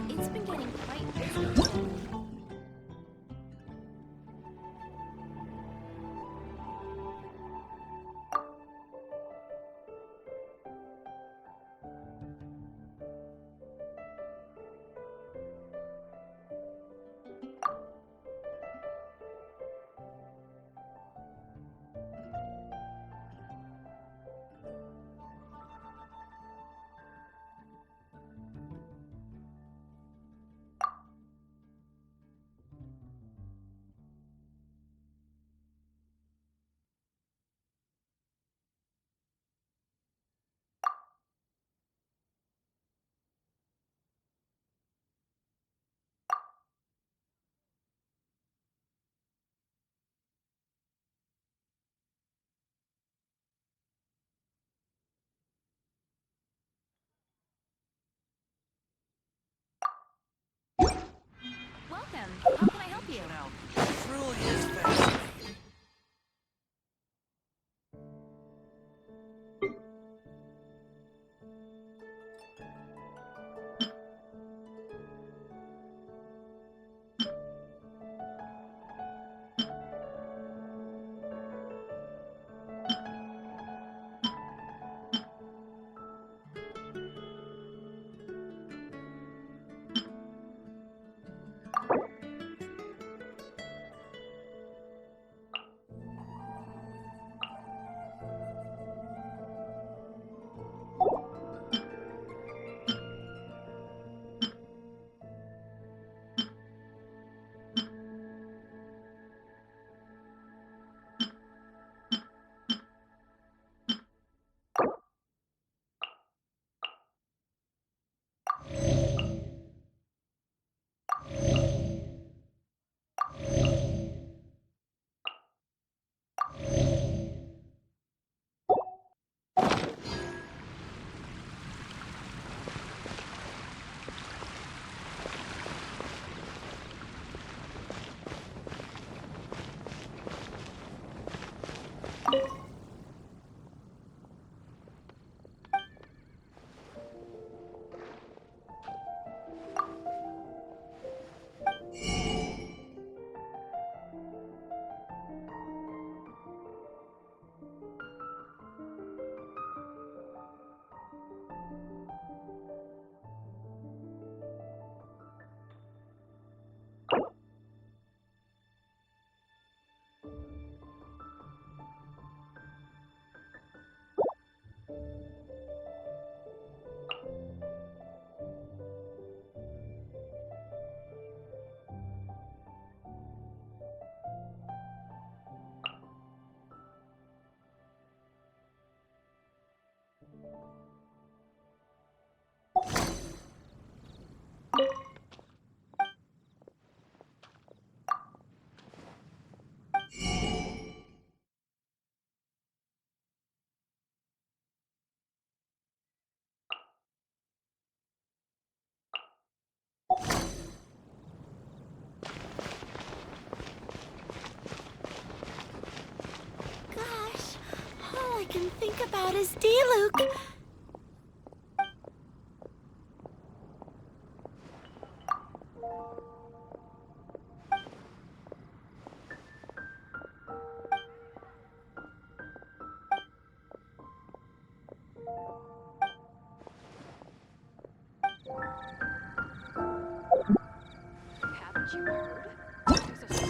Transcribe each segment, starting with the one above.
It's been getting quite busy. Welcome. How can I help you? Now, this really is fascinating. can think about is Diluc. Haven't you heard? There's a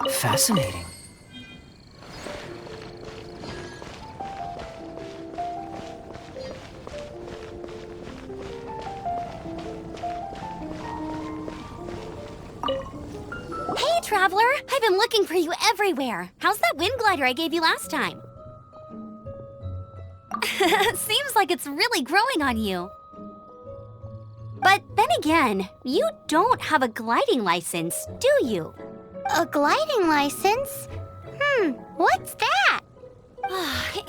Fascinating. Hey, Traveler! I've been looking for you everywhere. How's that wind glider I gave you last time? Seems like it's really growing on you. But then again, you don't have a gliding license, do you? A gliding license? What's that?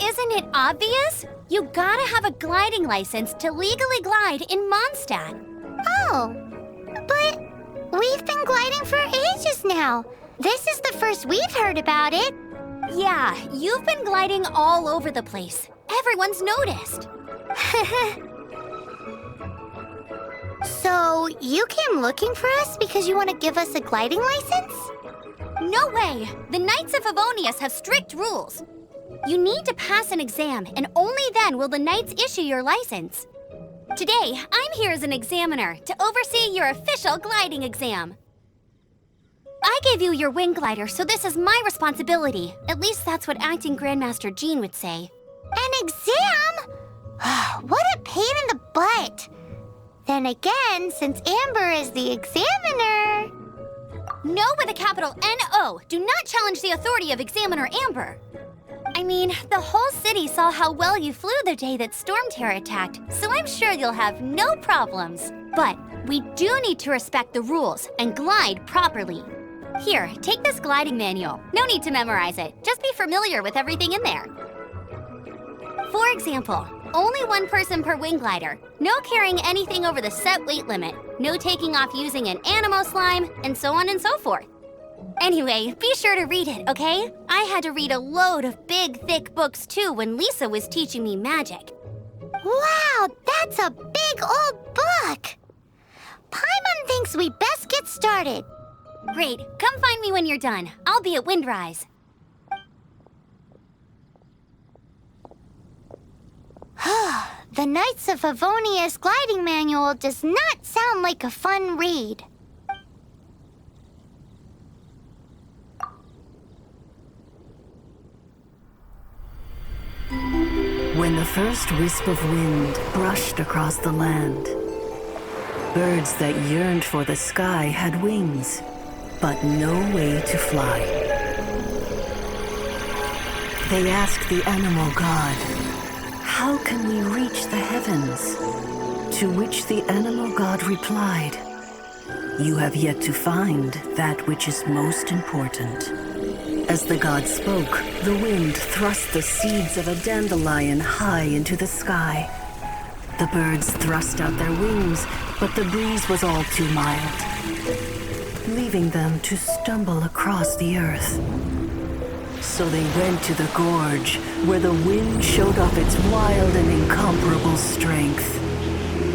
Isn't it obvious? You gotta have a gliding license to legally glide in Mondstadt. Oh, but we've been gliding for ages now. This is the first we've heard about it. Yeah, you've been gliding all over the place. Everyone's noticed. So, you came looking for us because you want to give us a gliding license? No way! The Knights of Favonius have strict rules. You need to pass an exam, and only then will the Knights issue your license. Today, I'm here as an examiner to oversee your official gliding exam. I gave you your wing glider, so this is my responsibility. At least that's what Acting Grandmaster Jean would say. An exam? What a pain in the butt. Then again, since Amber is the examiner... No with a capital N-O. Do not challenge the authority of Examiner Amber. I mean, the whole city saw how well you flew the day that Storm Terror attacked, so I'm sure you'll have no problems. But we do need to respect the rules and glide properly. Here, take this gliding manual. No need to memorize it. Just be familiar with everything in there. For example, only one person per wing glider. No carrying anything over the set weight limit. No taking off using an animo slime, and so on and so forth. Anyway, be sure to read it, okay? I had to read a load of big, thick books too when Lisa was teaching me magic. Wow, that's a big old book! Paimon thinks we best get started. Great, come find me when you're done. I'll be at Windrise. The Knights of Favonius gliding manual does not sound like a fun read. When the first wisp of wind brushed across the land, birds that yearned for the sky had wings, but no way to fly. They asked the animal god, "How can we reach the heavens?" To which the animal god replied, "You have yet to find that which is most important." As the god spoke, the wind thrust the seeds of a dandelion high into the sky. The birds thrust out their wings, but the breeze was all too mild, leaving them to stumble across the earth. So they went to the gorge, where the wind showed off its wild and incomparable strength.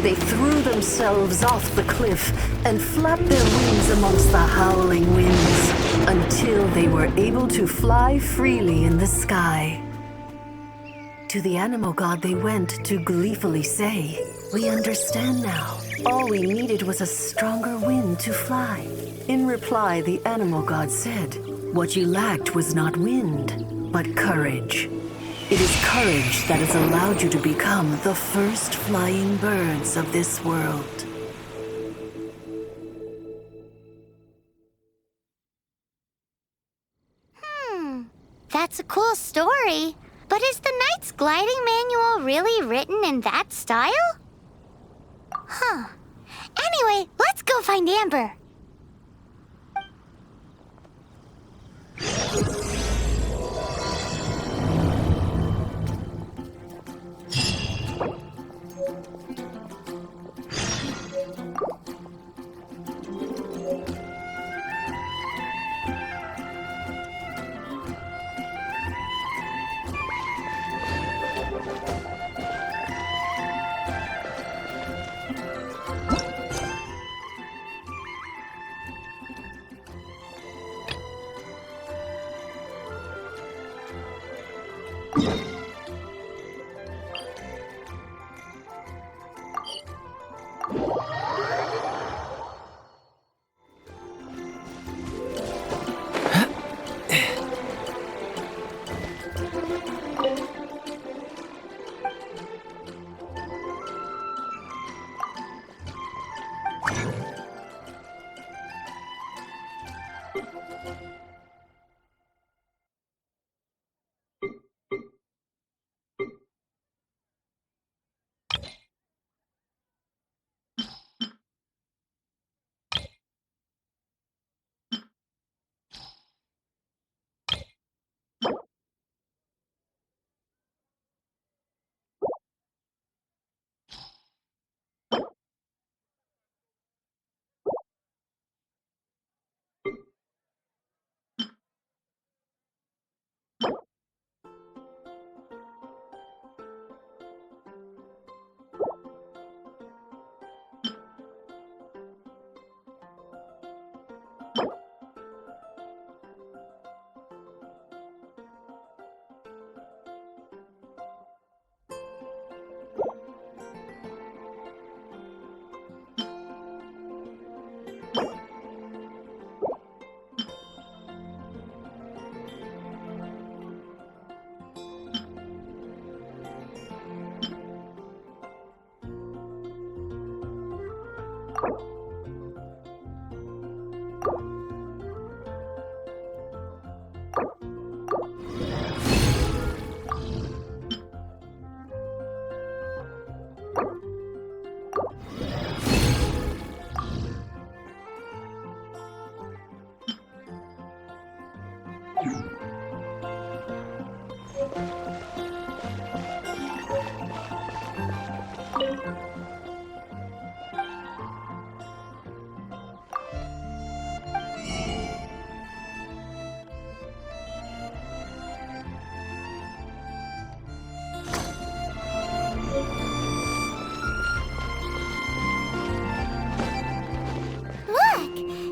They threw themselves off the cliff and flapped their wings amongst the howling winds until they were able to fly freely in the sky. To the animal god they went to gleefully say, "We understand now. All we needed was a stronger wind to fly." In reply, the animal god said, "What you lacked was not wind, but courage. It is courage that has allowed you to become the first flying birds of this world." That's a cool story. But is the Knight's gliding manual really written in that style? Huh. Anyway, let's go find Amber.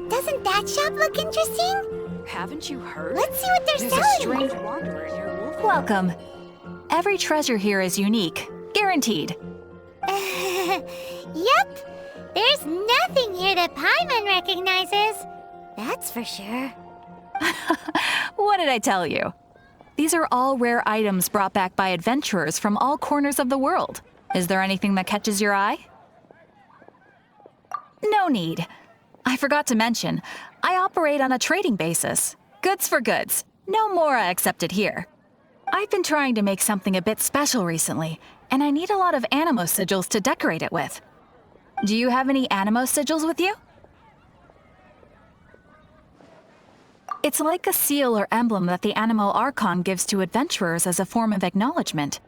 Doesn't that shop look interesting? Haven't you heard? Let's see what they're There's a selling. strange wanderer near Wolf. Welcome. Every treasure here is unique, guaranteed. Yep. There's nothing here that Paimon recognizes. That's for sure. What did I tell you? These are all rare items brought back by adventurers from all corners of the world. Is there anything that catches your eye? No need. I forgot to mention, I operate on a trading basis. Goods for goods. No Mora accepted here. I've been trying to make something a bit special recently, and I need a lot of animo sigils to decorate it with. Do you have any animo sigils with you? It's like a seal or emblem that the Animo Archon gives to adventurers as a form of acknowledgement.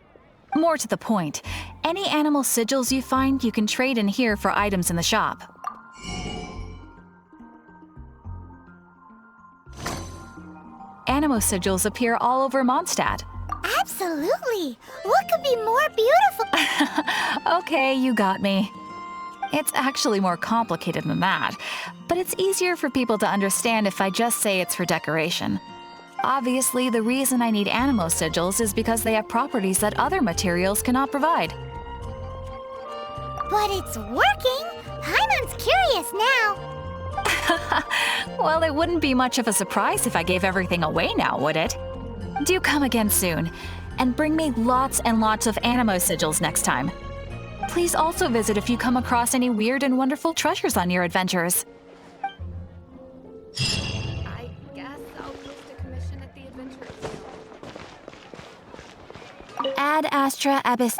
More to the point, any animal sigils you find you can trade in here for items in the shop. Animo sigils appear all over Mondstadt. Absolutely. What could be more beautiful? Okay, you got me. It's actually more complicated than that, but it's easier for people to understand if I just say it's for decoration. Obviously, the reason I need animo sigils is because they have properties that other materials cannot provide. But it's working! Paimon's curious now! Well, it wouldn't be much of a surprise if I gave everything away now, would it? Do come again soon, and bring me lots and lots of animo sigils next time. Please also visit if you come across any weird and wonderful treasures on your adventures. I guess I'll post a commission at the adventure field. Ad Astra Abyss.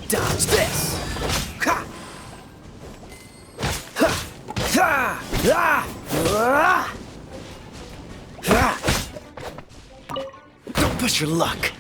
Dodge this! Ha! Ha! Ha! Ah! Ah! Ah! Don't push your luck.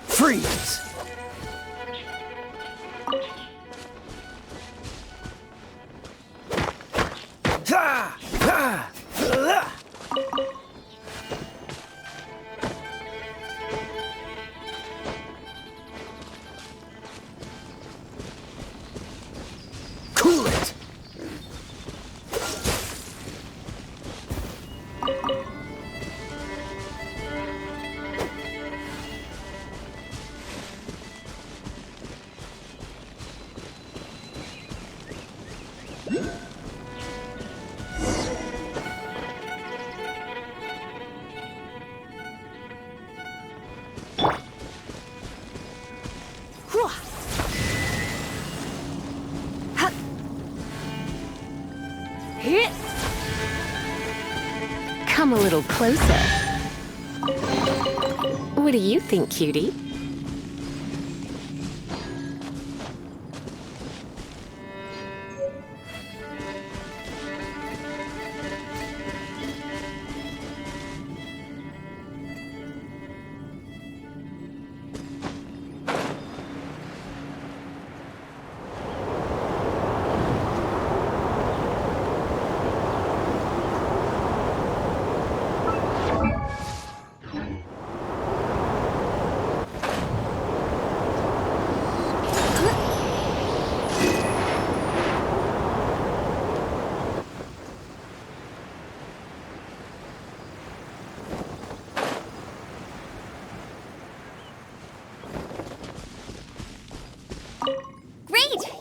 Freeze! Ha! Ha! Ah! Cool it! Come a little closer. What do you think, cutie?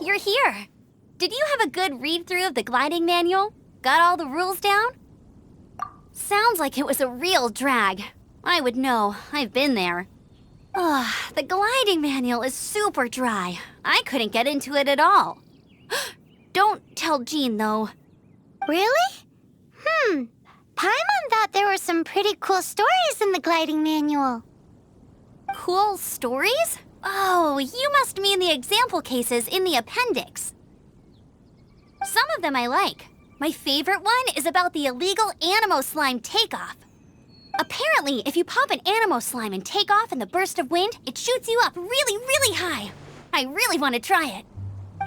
You're here. Did you have a good read-through of the gliding manual? Got all the rules down? Sounds like it was a real drag. I would know. I've been there. Ugh, the gliding manual is super dry. I couldn't get into it at all. Don't tell Jean, though. Really? Paimon thought there were some pretty cool stories in the gliding manual. Cool stories? Oh, you must mean the example cases in the appendix. Some of them I like. My favorite one is about the illegal Animo Slime takeoff. Apparently, if you pop an Animo Slime and take off in the burst of wind, it shoots you up really, really high. I really want to try it.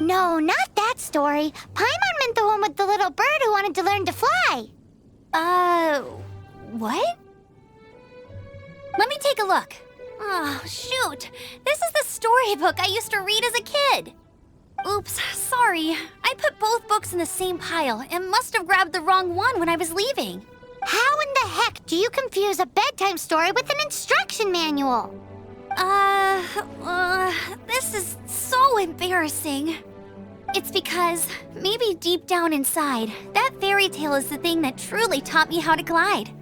No, not that story. Paimon meant the one with the little bird who wanted to learn to fly. What? Let me take a look. Oh, shoot. This is the storybook I used to read as a kid. Oops, sorry. I put both books in the same pile and must have grabbed the wrong one when I was leaving. How in the heck do you confuse a bedtime story with an instruction manual? This is so embarrassing. It's because, maybe deep down inside, that fairy tale is the thing that truly taught me how to glide.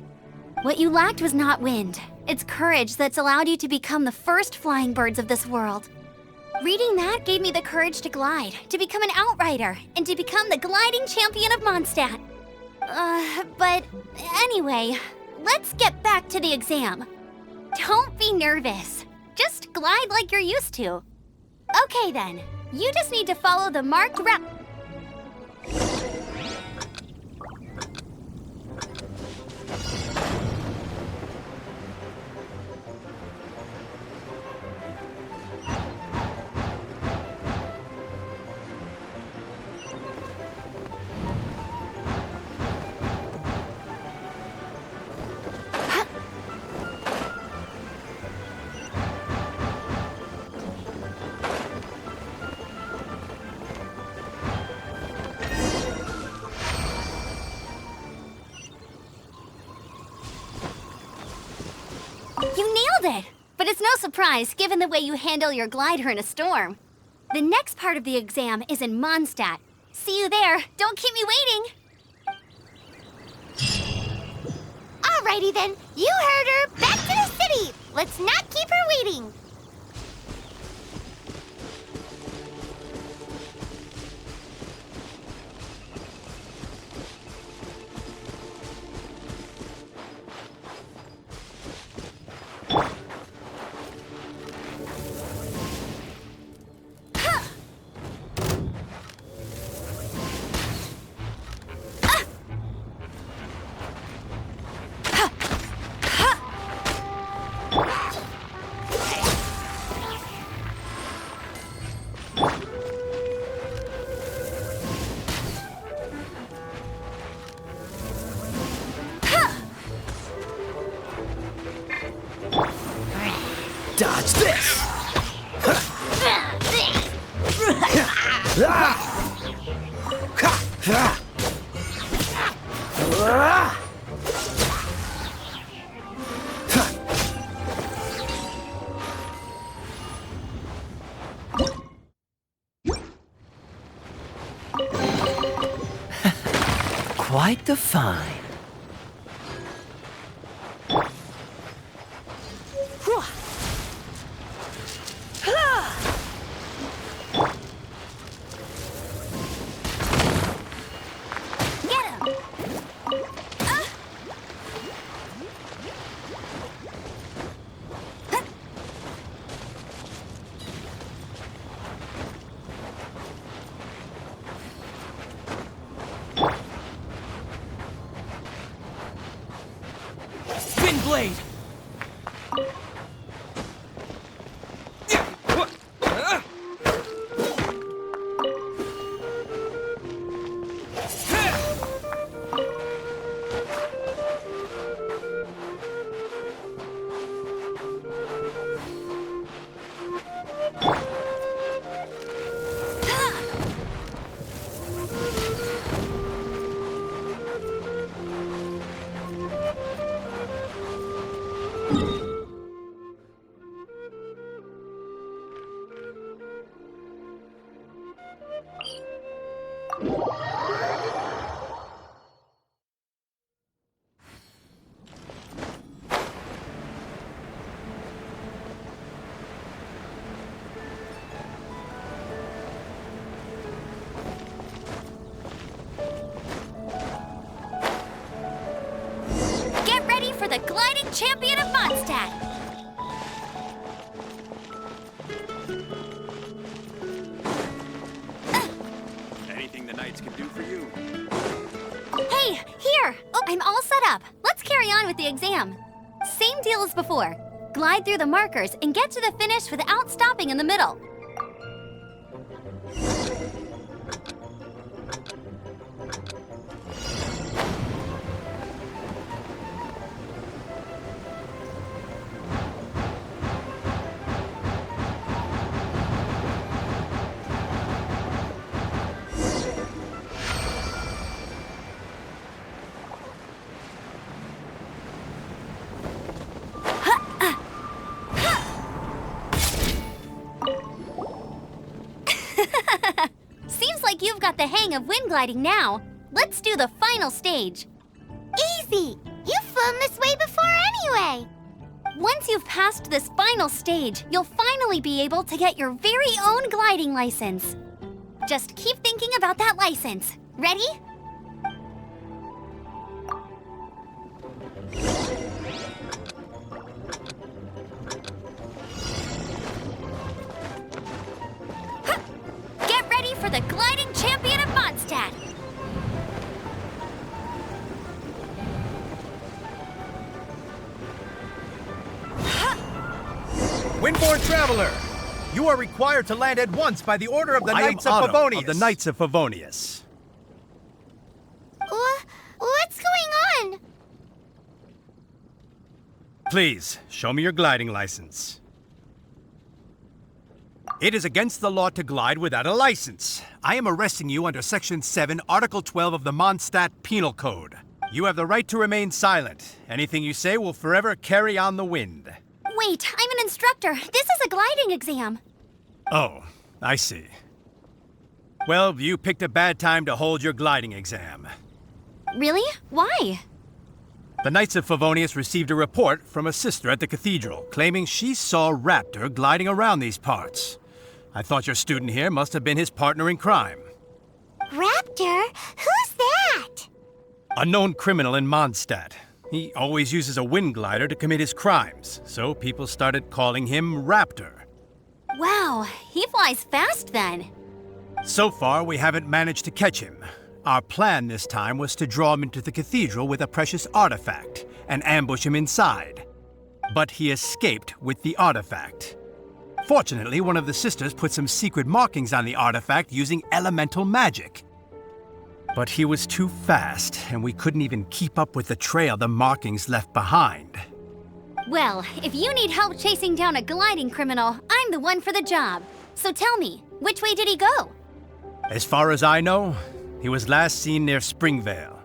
What you lacked was not wind. It's courage that's allowed you to become the first flying birds of this world. Reading that gave me the courage to glide, to become an outrider, and to become the gliding champion of Mondstadt. But anyway, let's get back to the exam. Don't be nervous. Just glide like you're used to. Okay then, you just need to follow the marked route. You nailed it! But it's no surprise, given the way you handle your glider in a storm. The next part of the exam is in Mondstadt. See you there. Don't keep me waiting. Alrighty then, you heard her. Back to the city. Let's not keep her waiting. Dodge this! Quite the find. Spin blade! For the gliding champion of Mondstadt. Anything the Knights can do for you? Hey, here! Oh, I'm all set up. Let's carry on with the exam. Same deal as before. Glide through the markers and get to the finish without stopping in the middle. Seems like you've got the hang of wind gliding now. Let's do the final stage. Easy! You've flown this way before anyway. Once you've passed this final stage, you'll finally be able to get your very own gliding license. Just keep thinking about that license. Ready? Huh. Get ready for the gliding champion of Mondstadt. Windborne Traveler, you are required to land at once by the order of the Knights of Favonius. Of the Knights of Favonius. What's going on? Please, show me your gliding license. It is against the law to glide without a license. I am arresting you under Section 7, Article 12 of the Mondstadt Penal Code. You have the right to remain silent. Anything you say will forever carry on the wind. Wait, I'm an instructor. This is a gliding exam. Oh, I see. Well, you picked a bad time to hold your gliding exam. Really? Why? The Knights of Favonius received a report from a sister at the cathedral claiming she saw Raptor gliding around these parts. I thought your student here must have been his partner in crime. Raptor? Who's that? A known criminal in Mondstadt. He always uses a wind glider to commit his crimes, so people started calling him Raptor. Wow, he flies fast then. So far, we haven't managed to catch him. Our plan this time was to draw him into the cathedral with a precious artifact and ambush him inside. But he escaped with the artifact. Fortunately, one of the sisters put some secret markings on the artifact using elemental magic. But he was too fast, and we couldn't even keep up with the trail the markings left behind. Well, if you need help chasing down a gliding criminal, I'm the one for the job. So tell me, which way did he go? As far as I know, he was last seen near Springvale.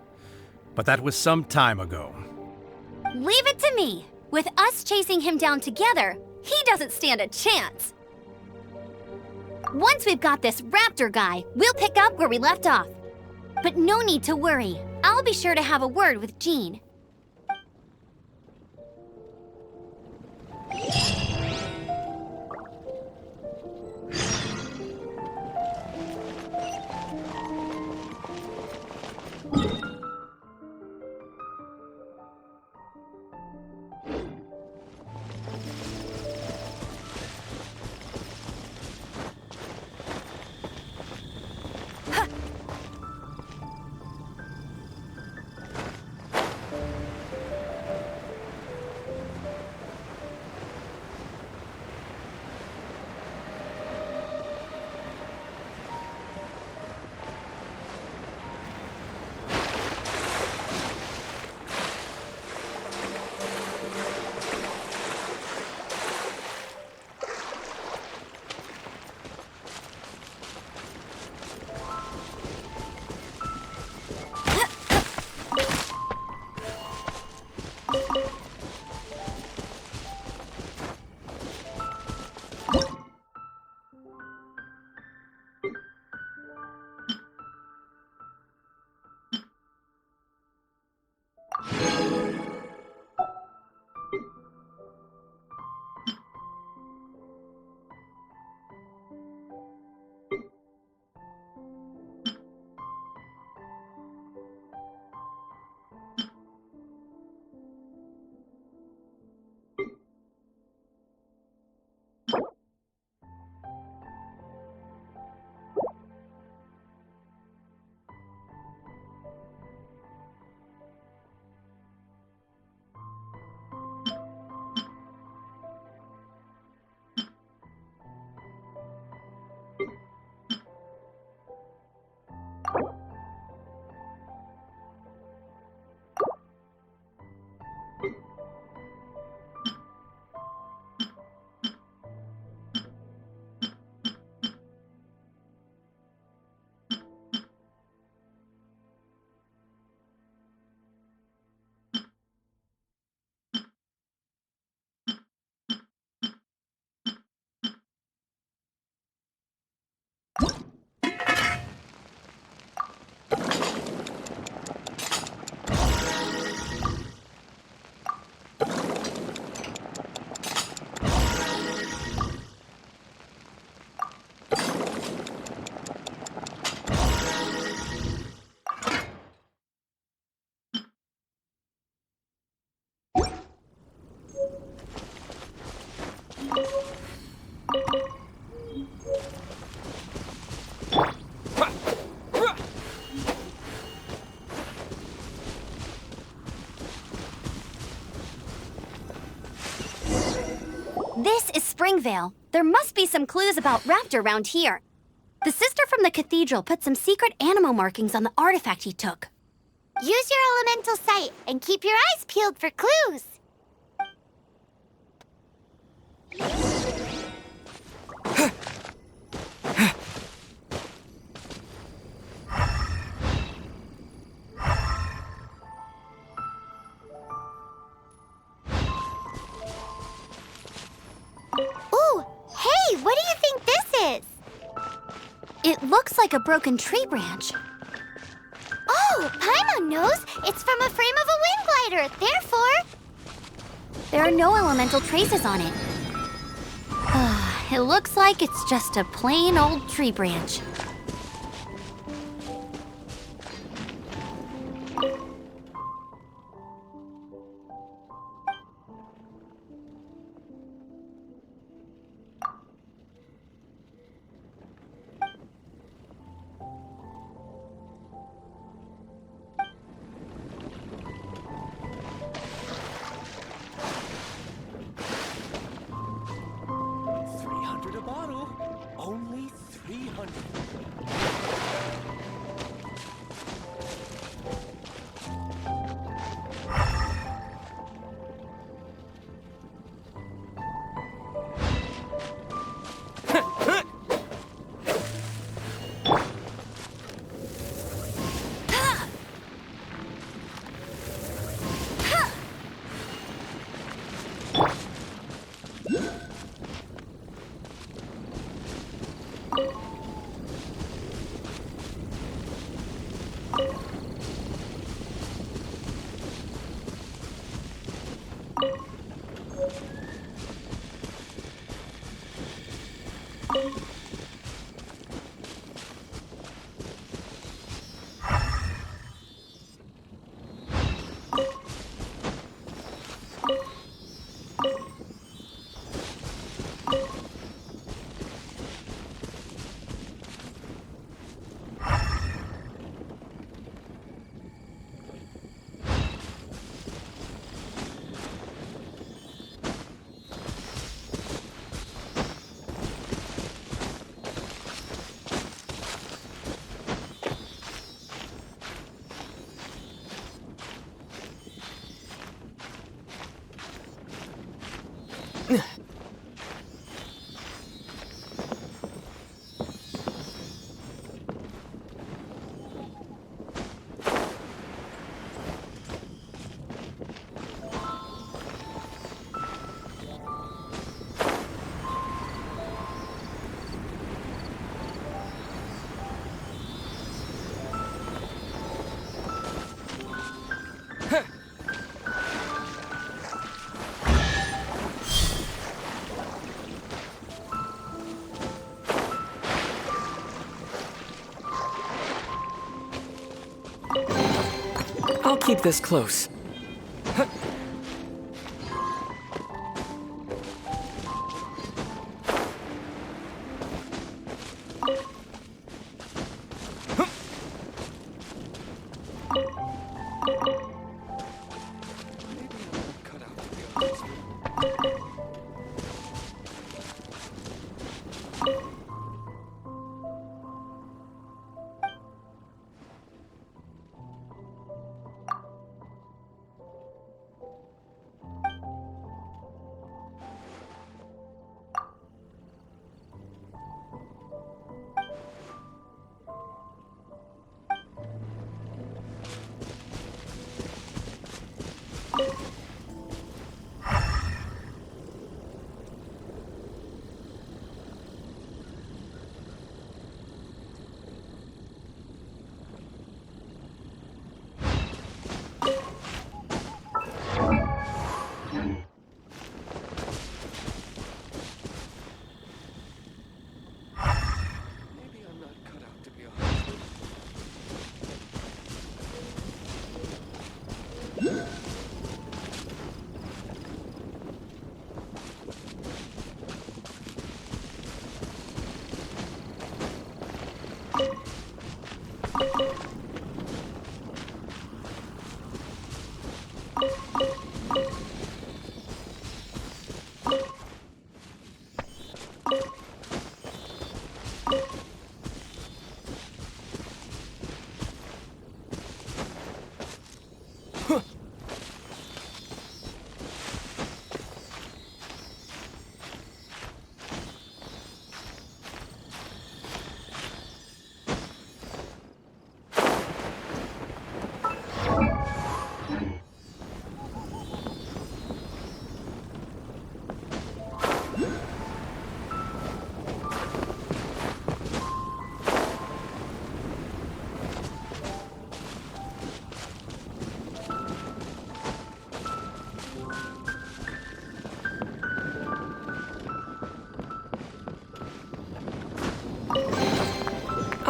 But that was some time ago. Leave it to me. With us chasing him down together, he doesn't stand a chance. Once we've got this Raptor guy, we'll pick up where we left off. But no need to worry. I'll be sure to have a word with Jean. Moonvale. There must be some clues about Raptor around here. The sister from the cathedral put some secret animal markings on the artifact he took. Use your elemental sight and keep your eyes peeled for clues. Ooh, hey, what do you think this is? It looks like a broken tree branch. Oh, Paimon knows. It's from a frame of a wind glider. Therefore, There are no elemental traces on it. It looks like it's just a plain old tree branch. $300 a bottle. Only 300. I'll keep this close.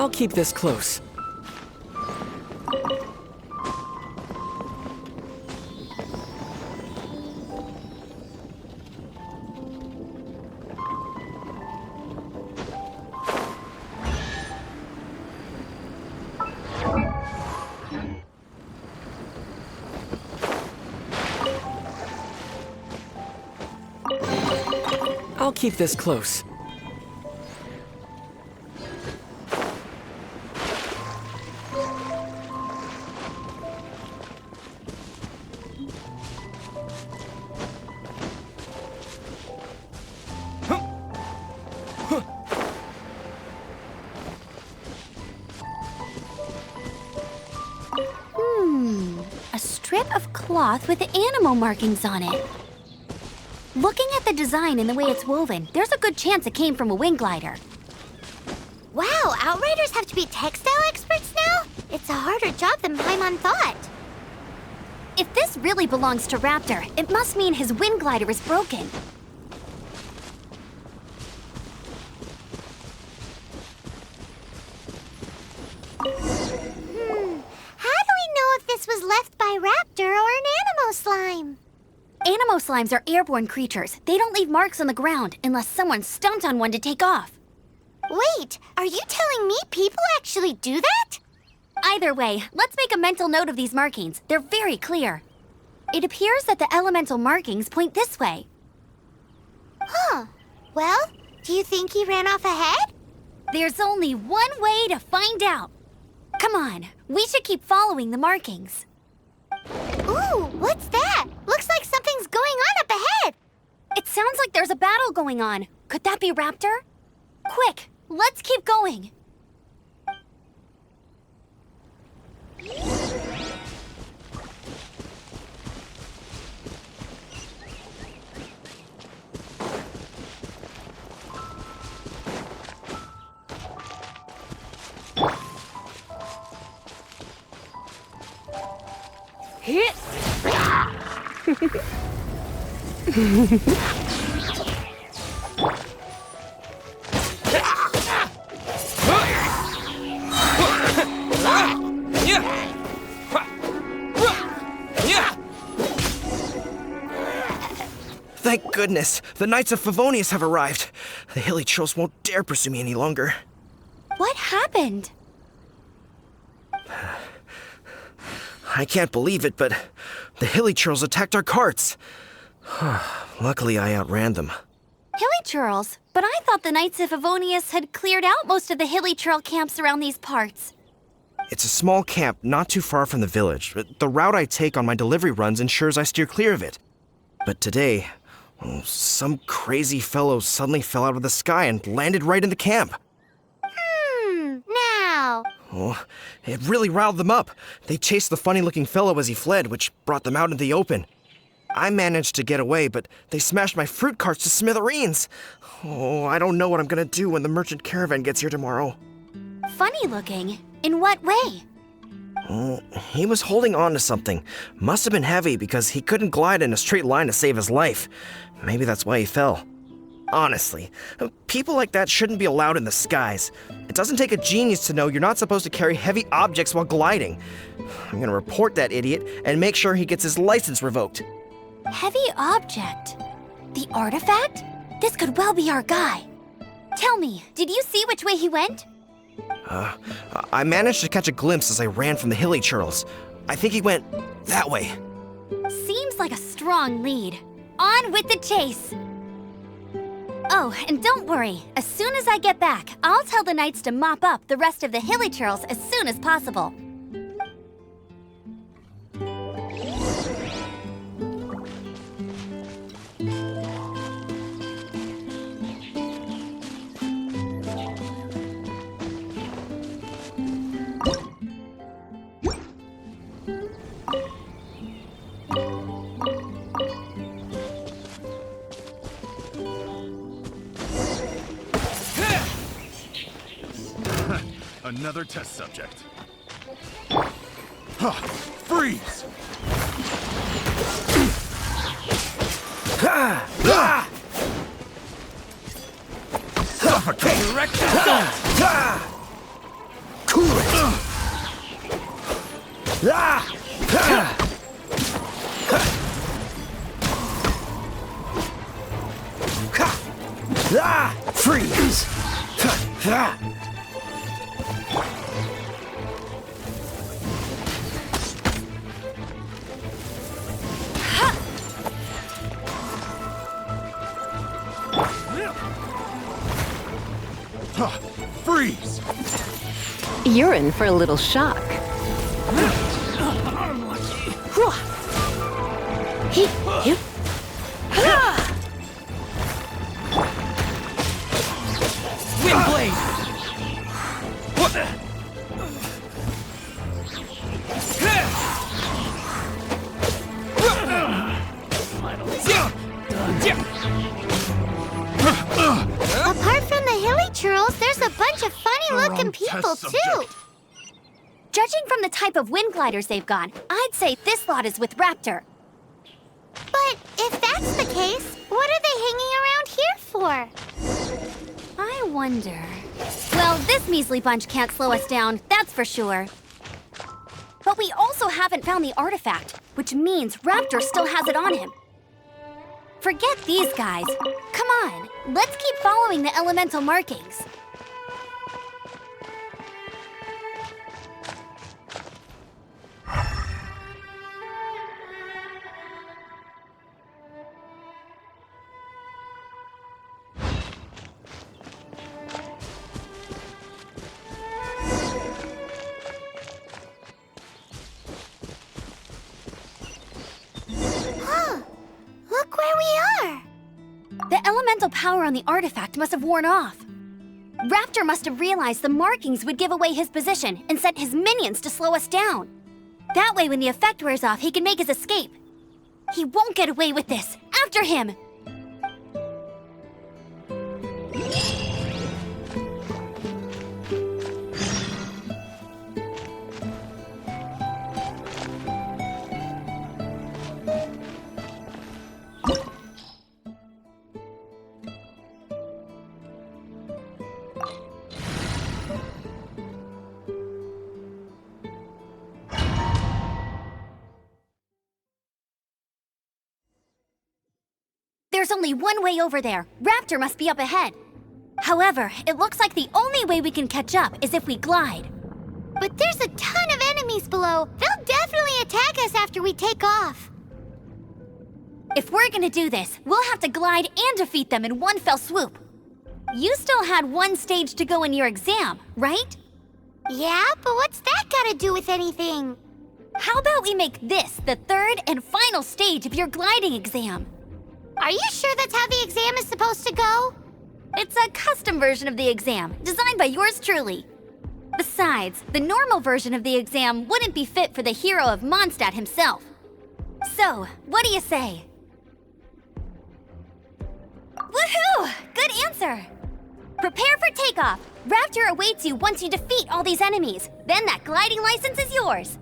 I'll keep this close. I'll keep this close. A strip of cloth with animal markings on it. Looking at the design and the way it's woven, there's a good chance it came from a wing glider. Wow, Outriders have to be textile experts now? It's a harder job than Paimon thought. If this really belongs to Raptor, it must mean his wind glider is broken. How do we know if this was left by Raptor or an Animo slime? Animo slimes are airborne creatures. They don't leave marks on the ground unless someone stomped on one to take off. Wait, are you telling me people actually do that? Either way, let's make a mental note of these markings. They're very clear. It appears that the elemental markings point this way. Huh. Well, do you think he ran off ahead? There's only one way to find out. Come on, we should keep following the markings. Ooh, what's that? Looks like something's going on up ahead. It sounds like there's a battle going on. Could that be Raptor? Quick, let's keep going. Hit! Thank goodness, the Knights of Favonius have arrived. The hilly trolls won't dare pursue me any longer. What happened? I can't believe it, but the hilly trolls attacked our carts. Luckily, I outran them. Hilly Churls? But I thought the Knights of Favonius had cleared out most of the Hilly Churl camps around these parts. It's a small camp not too far from the village. The route I take on my delivery runs ensures I steer clear of it. But today, some crazy fellow suddenly fell out of the sky and landed right in the camp. Now. Oh, it really riled them up. They chased the funny-looking fellow as he fled, which brought them out into the open. I managed to get away, but they smashed my fruit carts to smithereens. Oh, I don't know what I'm gonna do when the merchant caravan gets here tomorrow. Funny looking? In what way? Oh, he was holding on to something. Must have been heavy because he couldn't glide in a straight line to save his life. Maybe that's why he fell. Honestly, people like that shouldn't be allowed in the skies. It doesn't take a genius to know you're not supposed to carry heavy objects while gliding. I'm gonna report that idiot and make sure he gets his license revoked. Heavy object? The artifact? This could well be our guy. Tell me, did you see which way he went? I managed to catch a glimpse as I ran from the hilly churls. I think he went that way. Seems like a strong lead. On with the chase! Oh, and don't worry. As soon as I get back, I'll tell the Knights to mop up the rest of the Hilly Churls as soon as possible. Another test subject. Huh. Freeze! Suffocate! Direct assault! You're in for a little shock. Windblade! Apart from the hilly churls, there's a bunch of funny-looking people, too. Judging from the type of wind gliders they've got, I'd say this lot is with Raptor. But if that's the case, what are they hanging around here for? I wonder... Well, this measly bunch can't slow us down, that's for sure. But we also haven't found the artifact, which means Raptor still has it on him. Forget these guys. Come on, let's keep following the elemental markings. Look where we are! The elemental power on the artifact must have worn off. Raptor must have realized the markings would give away his position and sent his minions to slow us down. That way, when the effect wears off, he can make his escape. He won't get away with this. After him! There's only one way over there. Raptor must be up ahead. However, it looks like the only way we can catch up is if we glide. But there's a ton of enemies below. They'll definitely attack us after we take off. If we're gonna do this, we'll have to glide and defeat them in one fell swoop. You still had one stage to go in your exam, right? Yeah, but what's that gotta do with anything? How about we make this the third and final stage of your gliding exam? Are you sure that's how the exam is supposed to go? It's a custom version of the exam, designed by yours truly. Besides, the normal version of the exam wouldn't be fit for the hero of Mondstadt himself. So, what do you say? Woohoo! Good answer! Prepare for takeoff. Raptor awaits you once you defeat all these enemies. Then that gliding license is yours.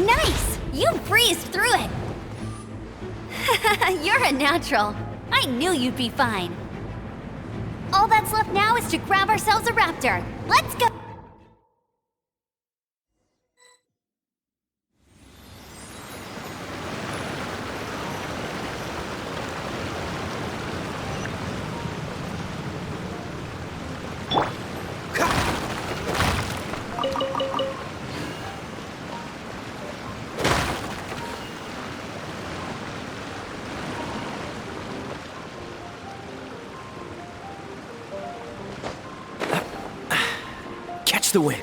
Nice! You breezed through it! You're a natural. I knew you'd be fine. All that's left now is to grab ourselves a raptor. Let's go! Catch the wind.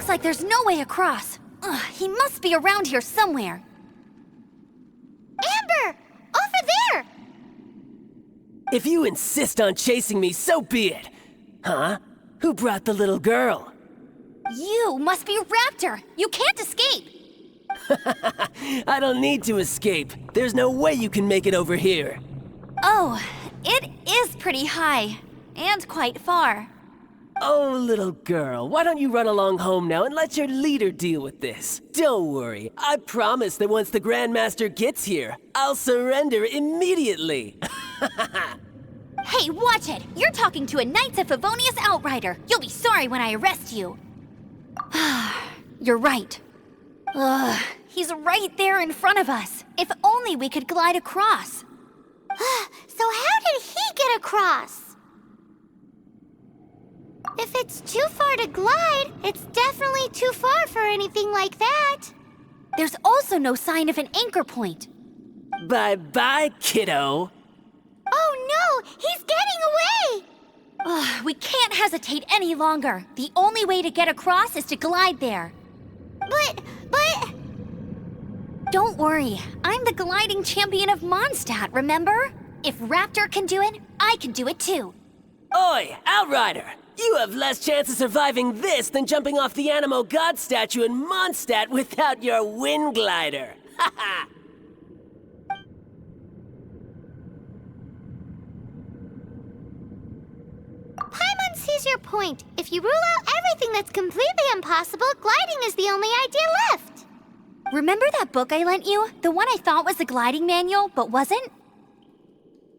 looks like there's no way across. Ugh, he must be around here somewhere. Amber! Over there! If you insist on chasing me, so be it. Huh? Who brought the little girl? You must be Raptor! You can't escape! I don't need to escape. There's no way you can make it over here. Oh, it is pretty high. And quite far. Oh, little girl, why don't you run along home now and let your leader deal with this? Don't worry, I promise that once the Grandmaster gets here, I'll surrender immediately. Hey, watch it! You're talking to a Knights of Favonius outrider. You'll be sorry when I arrest you. You're right. Ugh, he's right there in front of us. If only we could glide across. So how did he get across? If it's too far to glide, it's definitely too far for anything like that. There's also no sign of an anchor point. Bye-bye, kiddo. Oh no, he's getting away! Ugh, we can't hesitate any longer. The only way to get across is to glide there. But... Don't worry, I'm the gliding champion of Mondstadt, remember? If Raptor can do it, I can do it too. Oi, Outrider! You have less chance of surviving this than jumping off the Animo God statue in Mondstadt without your wind glider. Haha! Paimon sees your point. If you rule out everything that's completely impossible, gliding is the only idea left. Remember that book I lent you? The one I thought was the gliding manual, but wasn't?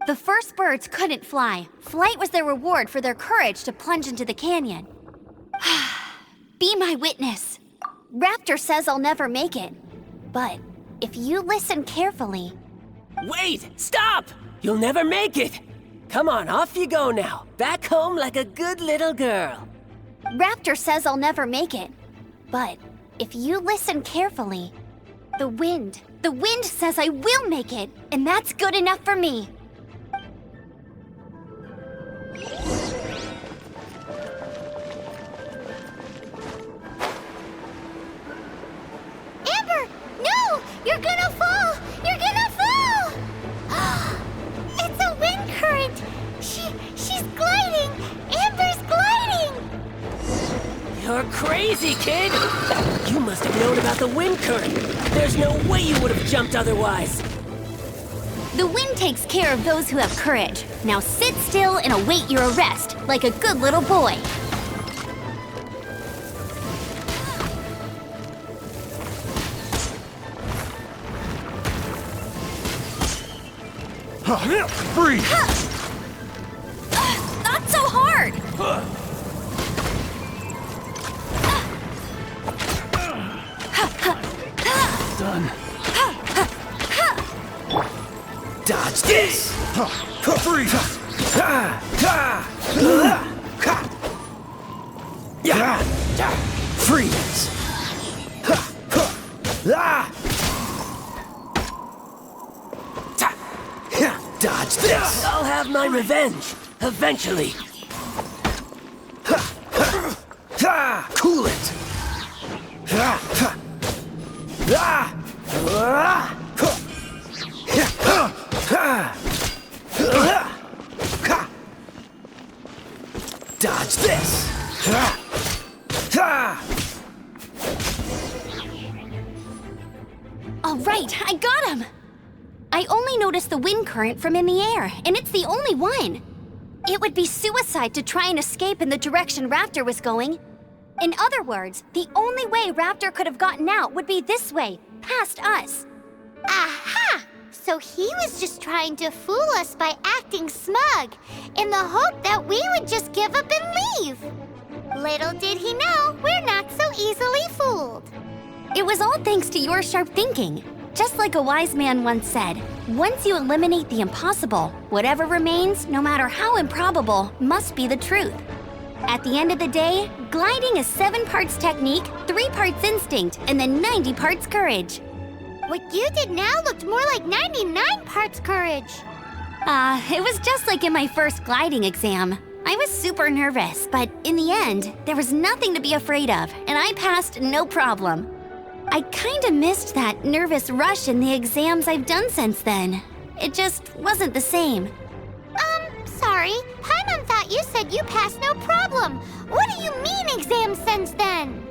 The first birds couldn't fly. Flight was their reward for their courage to plunge into the canyon. Be my witness. Raptor says I'll never make it. But if you listen carefully... Wait! Stop! You'll never make it! Come on, off you go now. Back home like a good little girl. Raptor says I'll never make it. But if you listen carefully, the wind says I will make it, and that's good enough for me. Amber, no! You're gonna fall! You're gonna fall! It's a wind current! She's gliding! Amber's gliding! You're crazy, kid! You must have known about the wind current. There's no way you would have jumped otherwise. The wind takes care of those who have courage. Now sit still and await your arrest, like a good little boy. Freeze! Not so hard! Done. Dodge this! Freeze! Freeze! Dodge this! I'll have my revenge, eventually. Cool it! Dodge this! All right, I got him! I only noticed the wind current from in the air, and it's the only one. It would be suicide to try and escape in the direction Raptor was going. In other words, the only way Raptor could have gotten out would be this way, past us. Aha! So he was just trying to fool us by acting smug, in the hope that we would just give up and leave. Little did he know, we're not so easily fooled. It was all thanks to your sharp thinking. Just like a wise man once said, once you eliminate the impossible, whatever remains, no matter how improbable, must be the truth. At the end of the day, gliding is 7 parts technique, 3 parts instinct, and then 90 parts courage. What you did now looked more like 99 parts courage. It was just like in my first gliding exam. I was super nervous, but in the end, there was nothing to be afraid of, and I passed no problem. I kinda missed that nervous rush in the exams I've done since then. It just wasn't the same. Sorry. Paimon thought you said you passed no problem. What do you mean exam since then?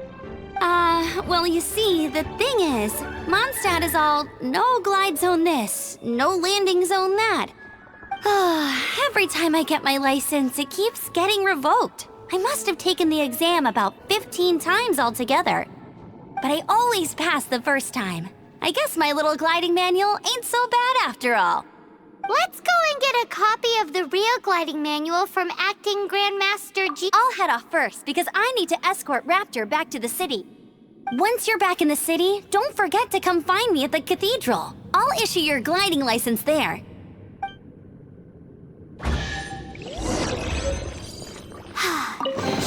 Well, you see, the thing is, Mondstadt is all no glide zone this, no landing zone that. Every time I get my license, it keeps getting revoked. I must have taken the exam about 15 times altogether. But I always pass the first time. I guess my little gliding manual ain't so bad after all. Let's go and get a copy of the real gliding manual from Acting Grandmaster G. I'll head off first because I need to escort Raptor back to the city. Once you're back in the city, don't forget to come find me at the cathedral. I'll issue your gliding license there.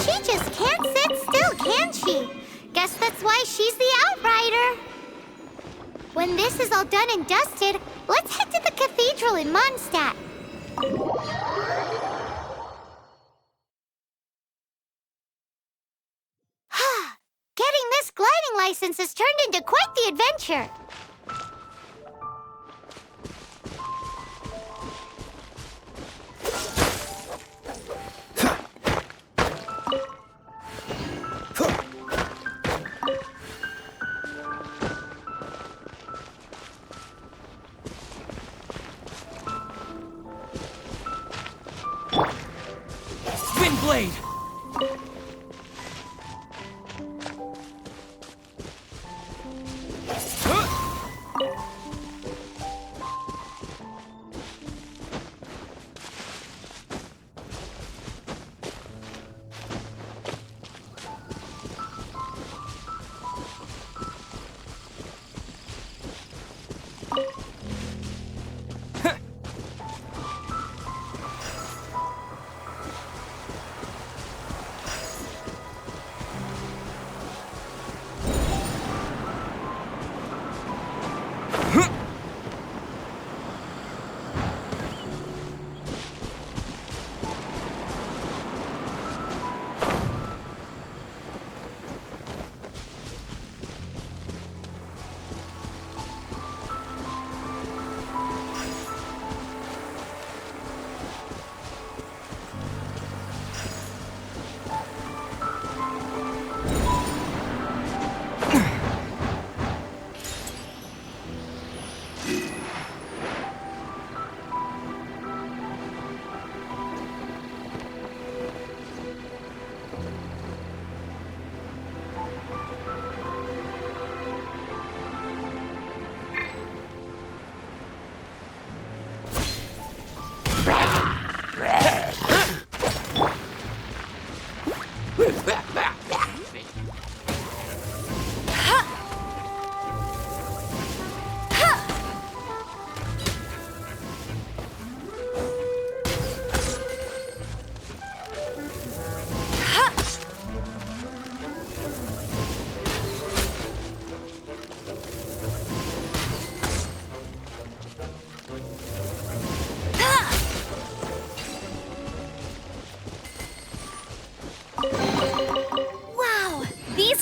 She just can't sit still, can she? Guess that's why she's the outrider. When this is all done and dusted, let's head to the cathedral in Mondstadt. Getting this gliding license has turned into quite the adventure. Wind blade!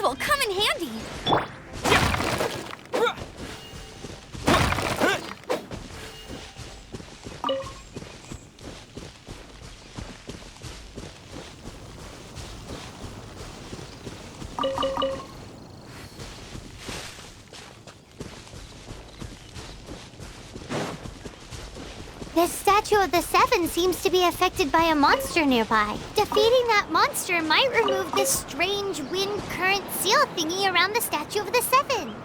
Will come in handy. This statue of the Seven seems to be affected by a monster nearby. Defeating that monster might remove this strange wind current seal thingy around the statue of the Seven.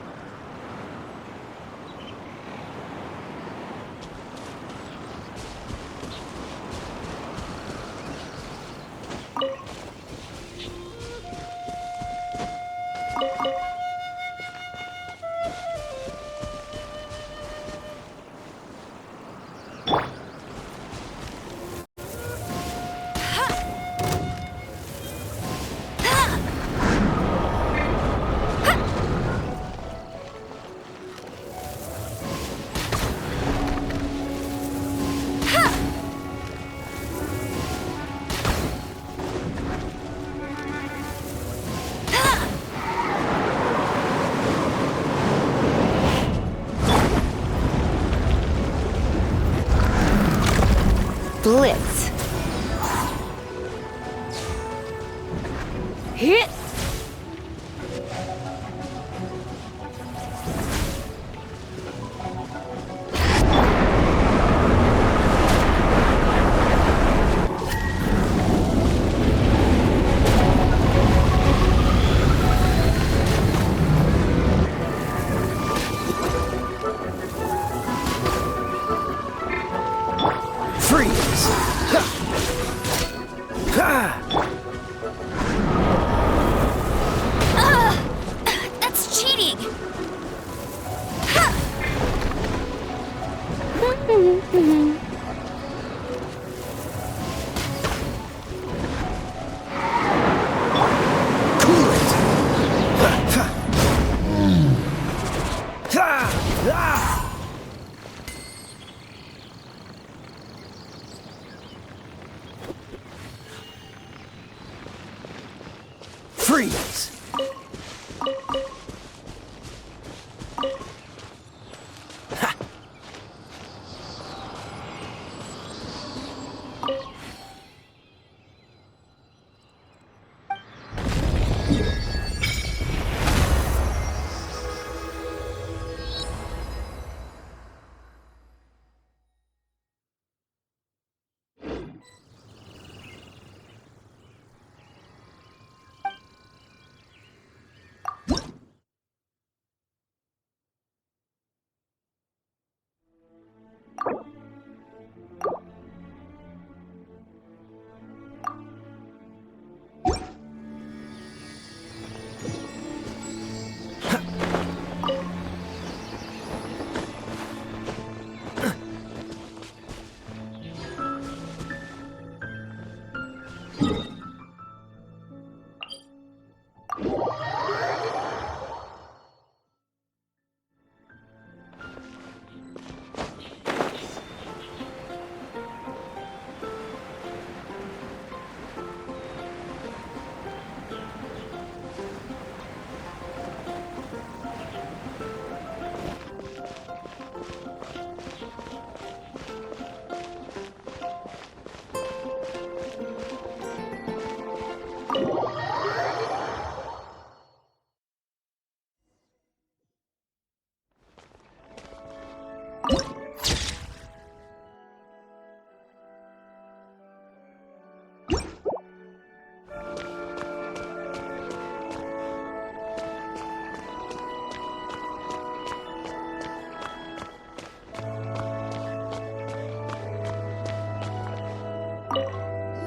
Blitz. Hit. Freeze! Ha! Ha! That's cheating! Cool it! Ha! Ha! Ha! Ah! Freeze! Ha!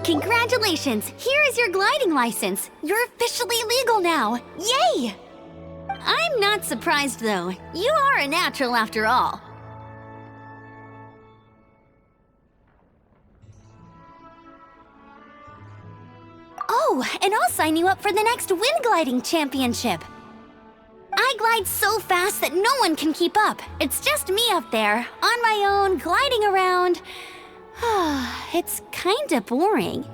Congratulations! Here is your gliding license. You're officially legal now. Yay! I'm not surprised, though. You are a natural after all. Oh, and I'll sign you up for the next wind gliding championship. I glide so fast that no one can keep up. It's just me up there, on my own, gliding around. It's kinda boring.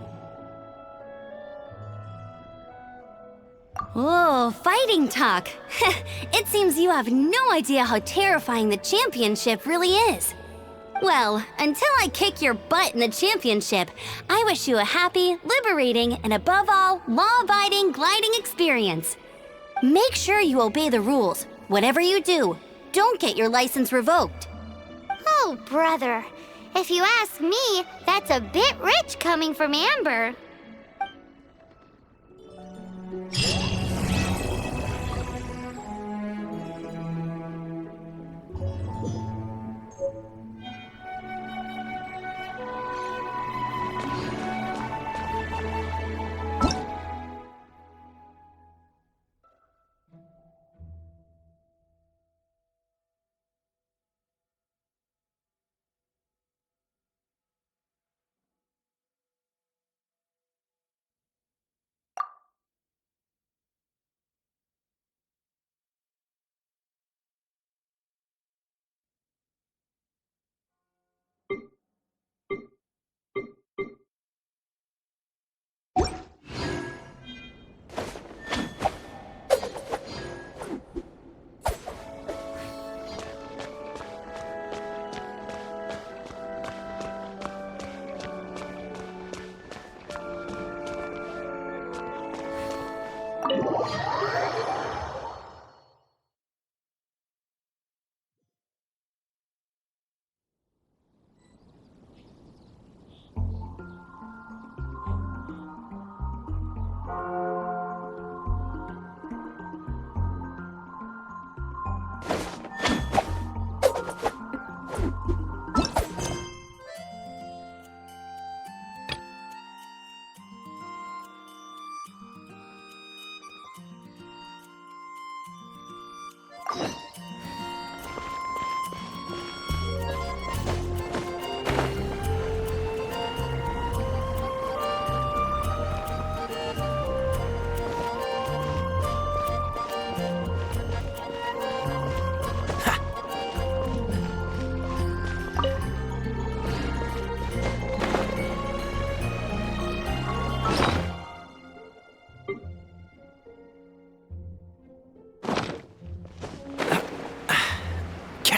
Oh, fighting talk. It seems you have no idea how terrifying the championship really is. Well, until I kick your butt in the championship, I wish you a happy, liberating, and above all, law-abiding gliding experience. Make sure you obey the rules. Whatever you do, don't get your license revoked. Oh, brother. If you ask me, that's a bit rich coming from Amber.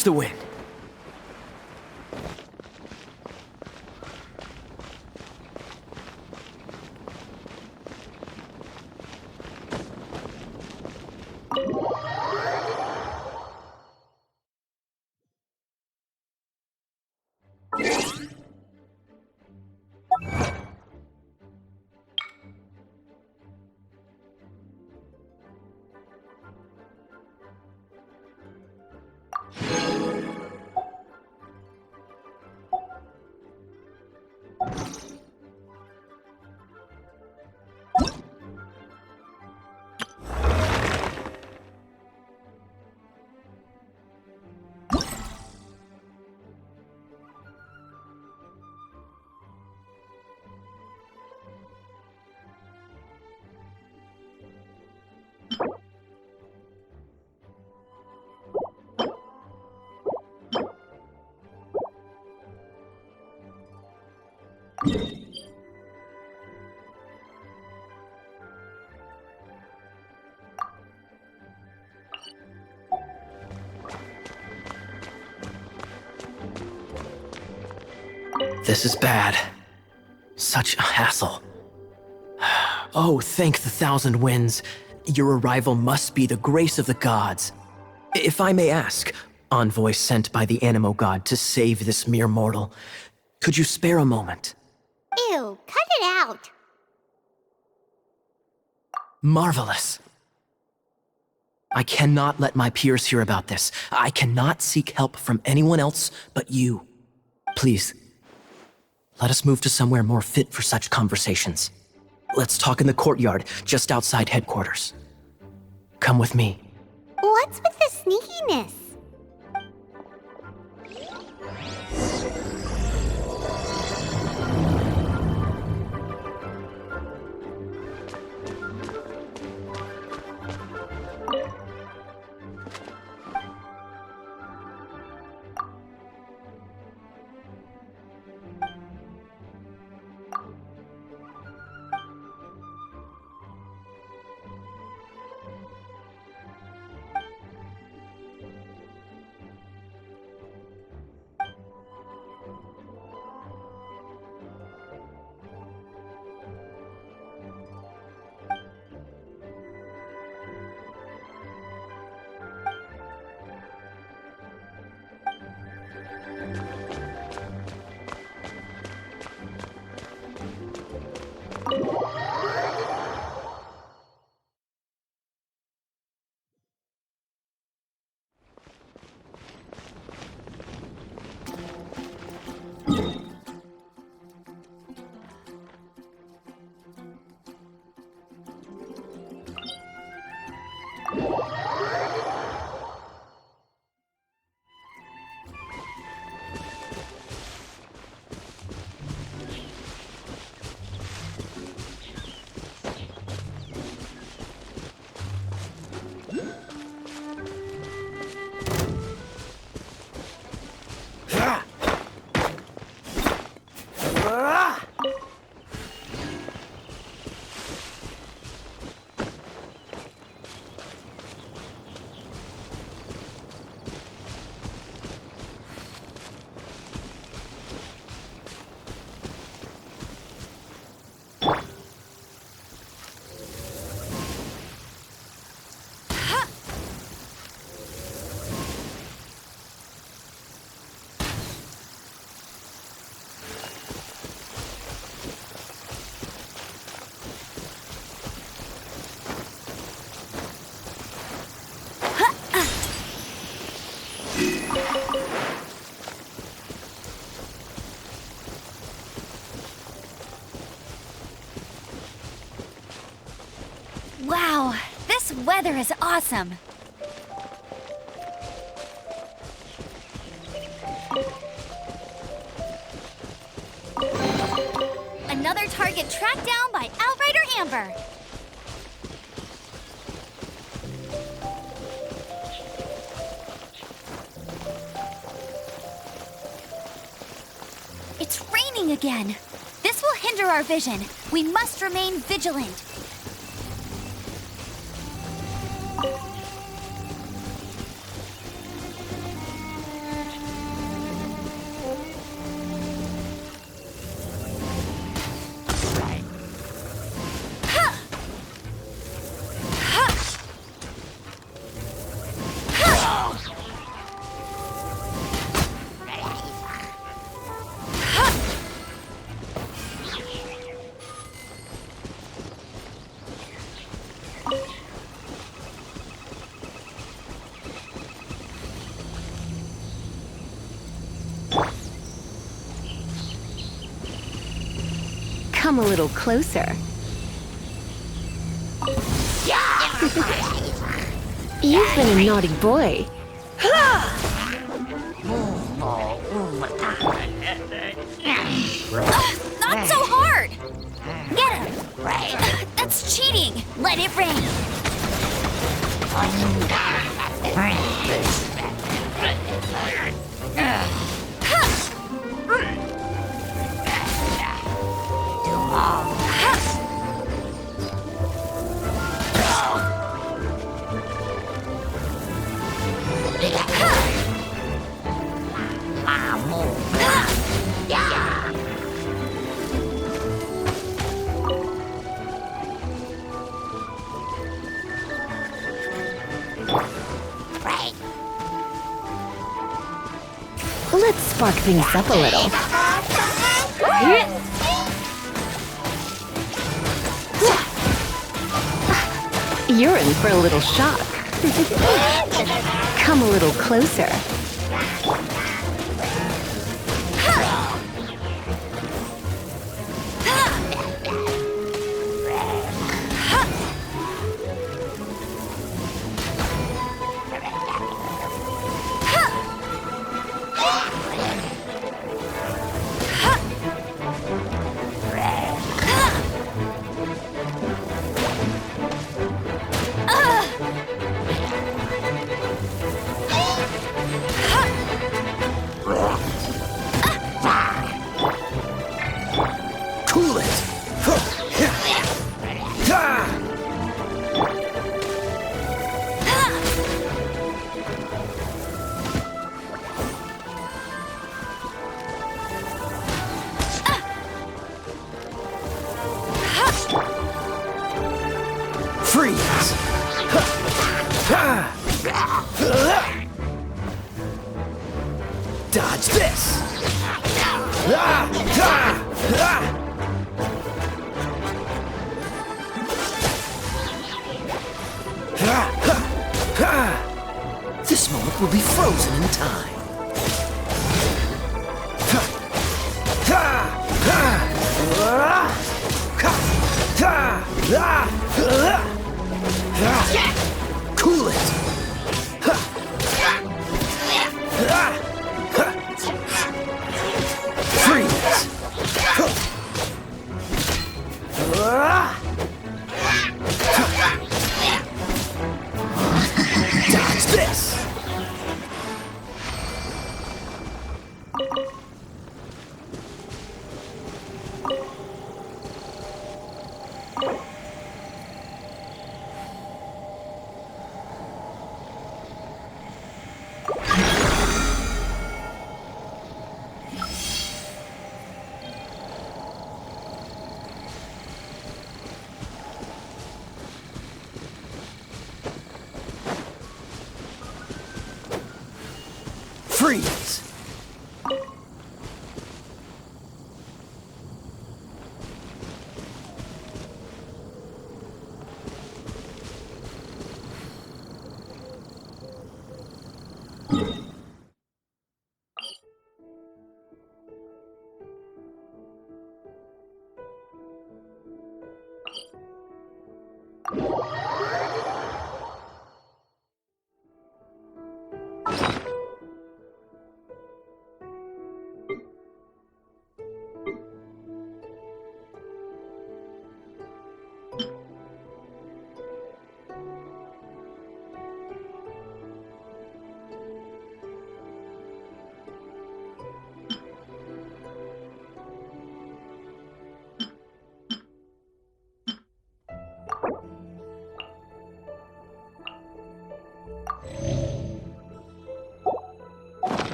Watch the wind. This is bad. Such a hassle. Oh, thank the thousand winds. Your arrival must be the grace of the gods. If I may ask, envoy sent by the Animo God to save this mere mortal, could you spare a moment? Ew, cut it out. Marvelous. I cannot let my peers hear about this. I cannot seek help from anyone else but you. Please, let us move to somewhere more fit for such conversations. Let's talk in the courtyard, just outside headquarters. Come with me. What's with the sneakiness? Wow, this weather is awesome. Another target tracked down by Outrider Amber. It's raining again. This will hinder our vision. We must remain vigilant. Come a little closer. You've been a naughty boy. Not so hard! Get him! That's cheating! Let it rain! Let's spark things up a little. You're in for a little shock. Come a little closer. Cool it! Freeze! Dodge this! This moment will be frozen in time. Cool it! Freeze!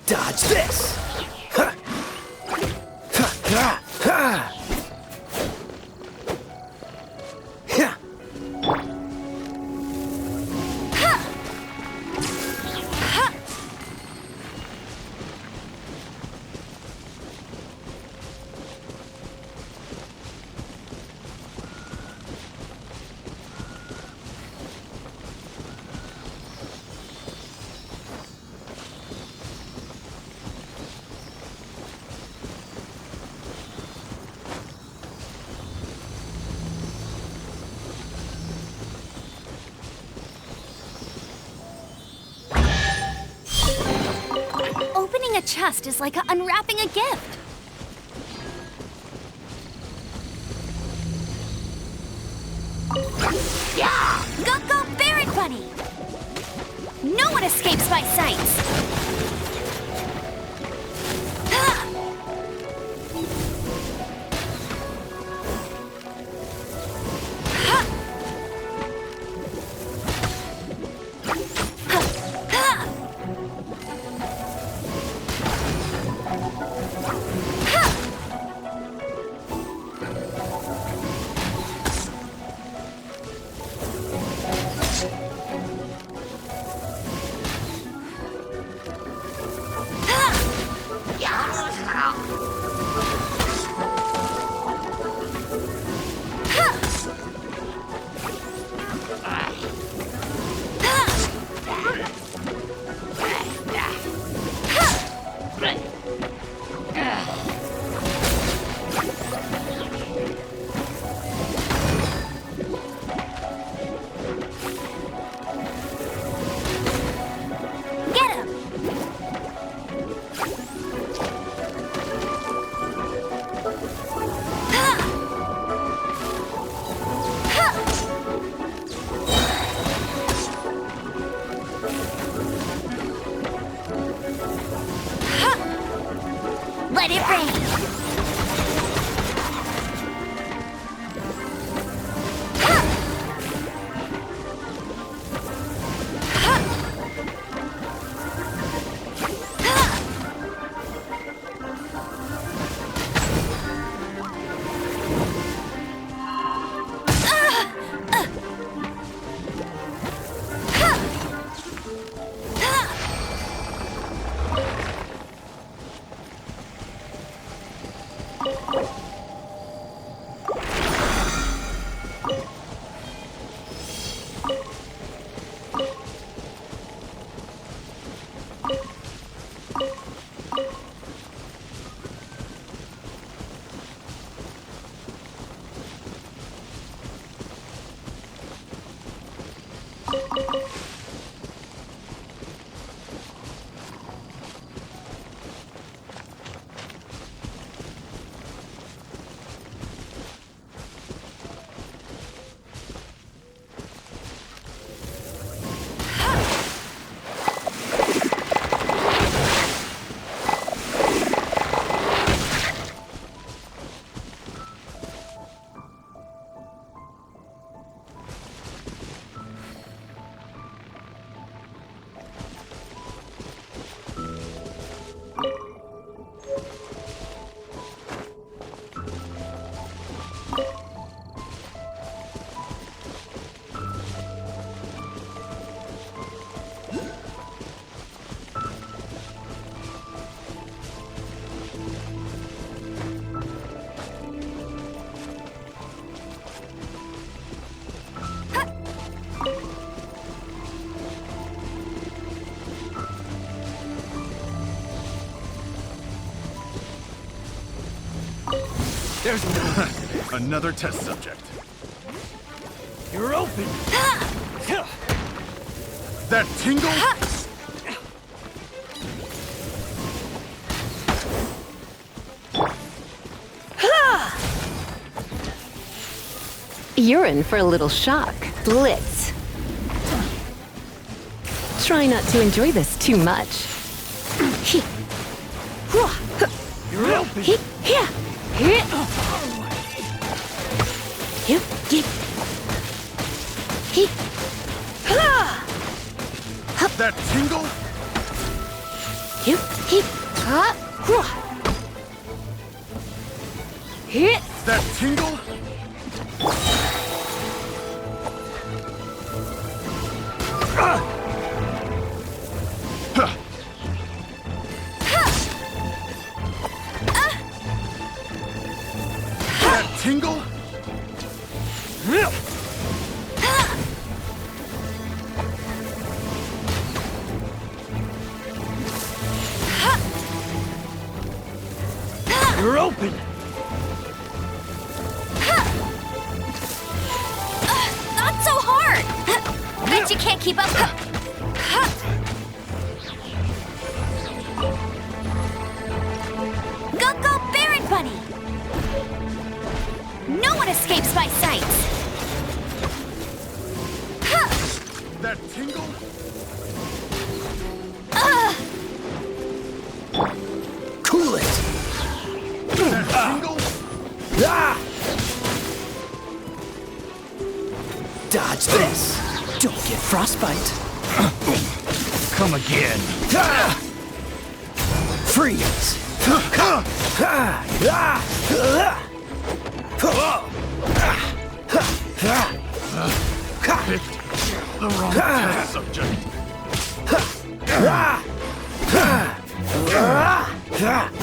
Dodge this! Freeze! Dodge this! chest is like unwrapping a gift. Yeah! Go, Berry Bunny! No one escapes my sights! Let it rain! There's another test subject. You're open. That tingle? You're in for a little shock. Blitz. Try not to enjoy this too much. You're open. That tingle? That tingle? That tingle? You're open. Not so hard! Bet you can't keep up. That tingle? Cool it! That tingle? Dodge this! Don't get frostbite. Come again. Freeze! Picked the wrong test subject.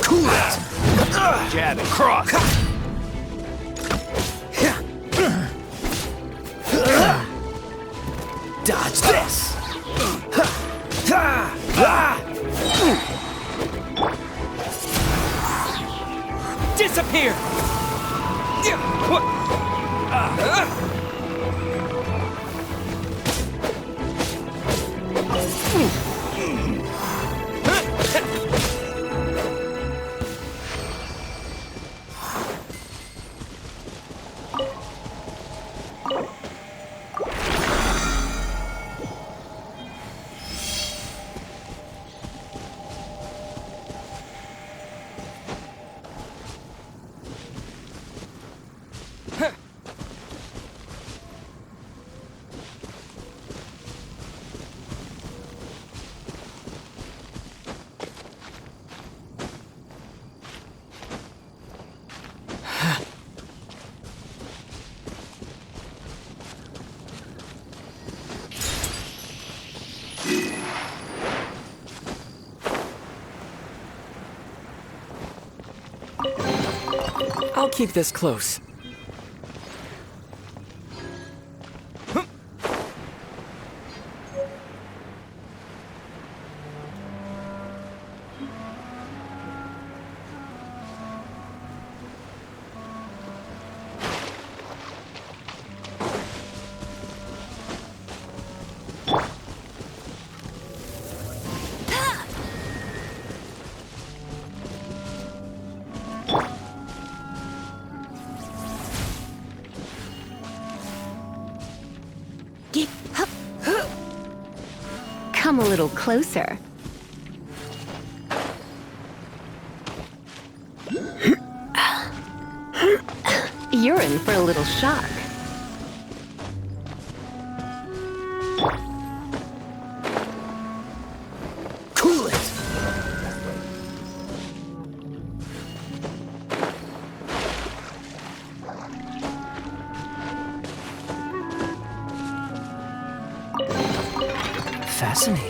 Cool it! Jab and cross. Dodge this! Disappear! I'll keep this close. Come a little closer. You're in for a little shock. Cool it! Fascinating.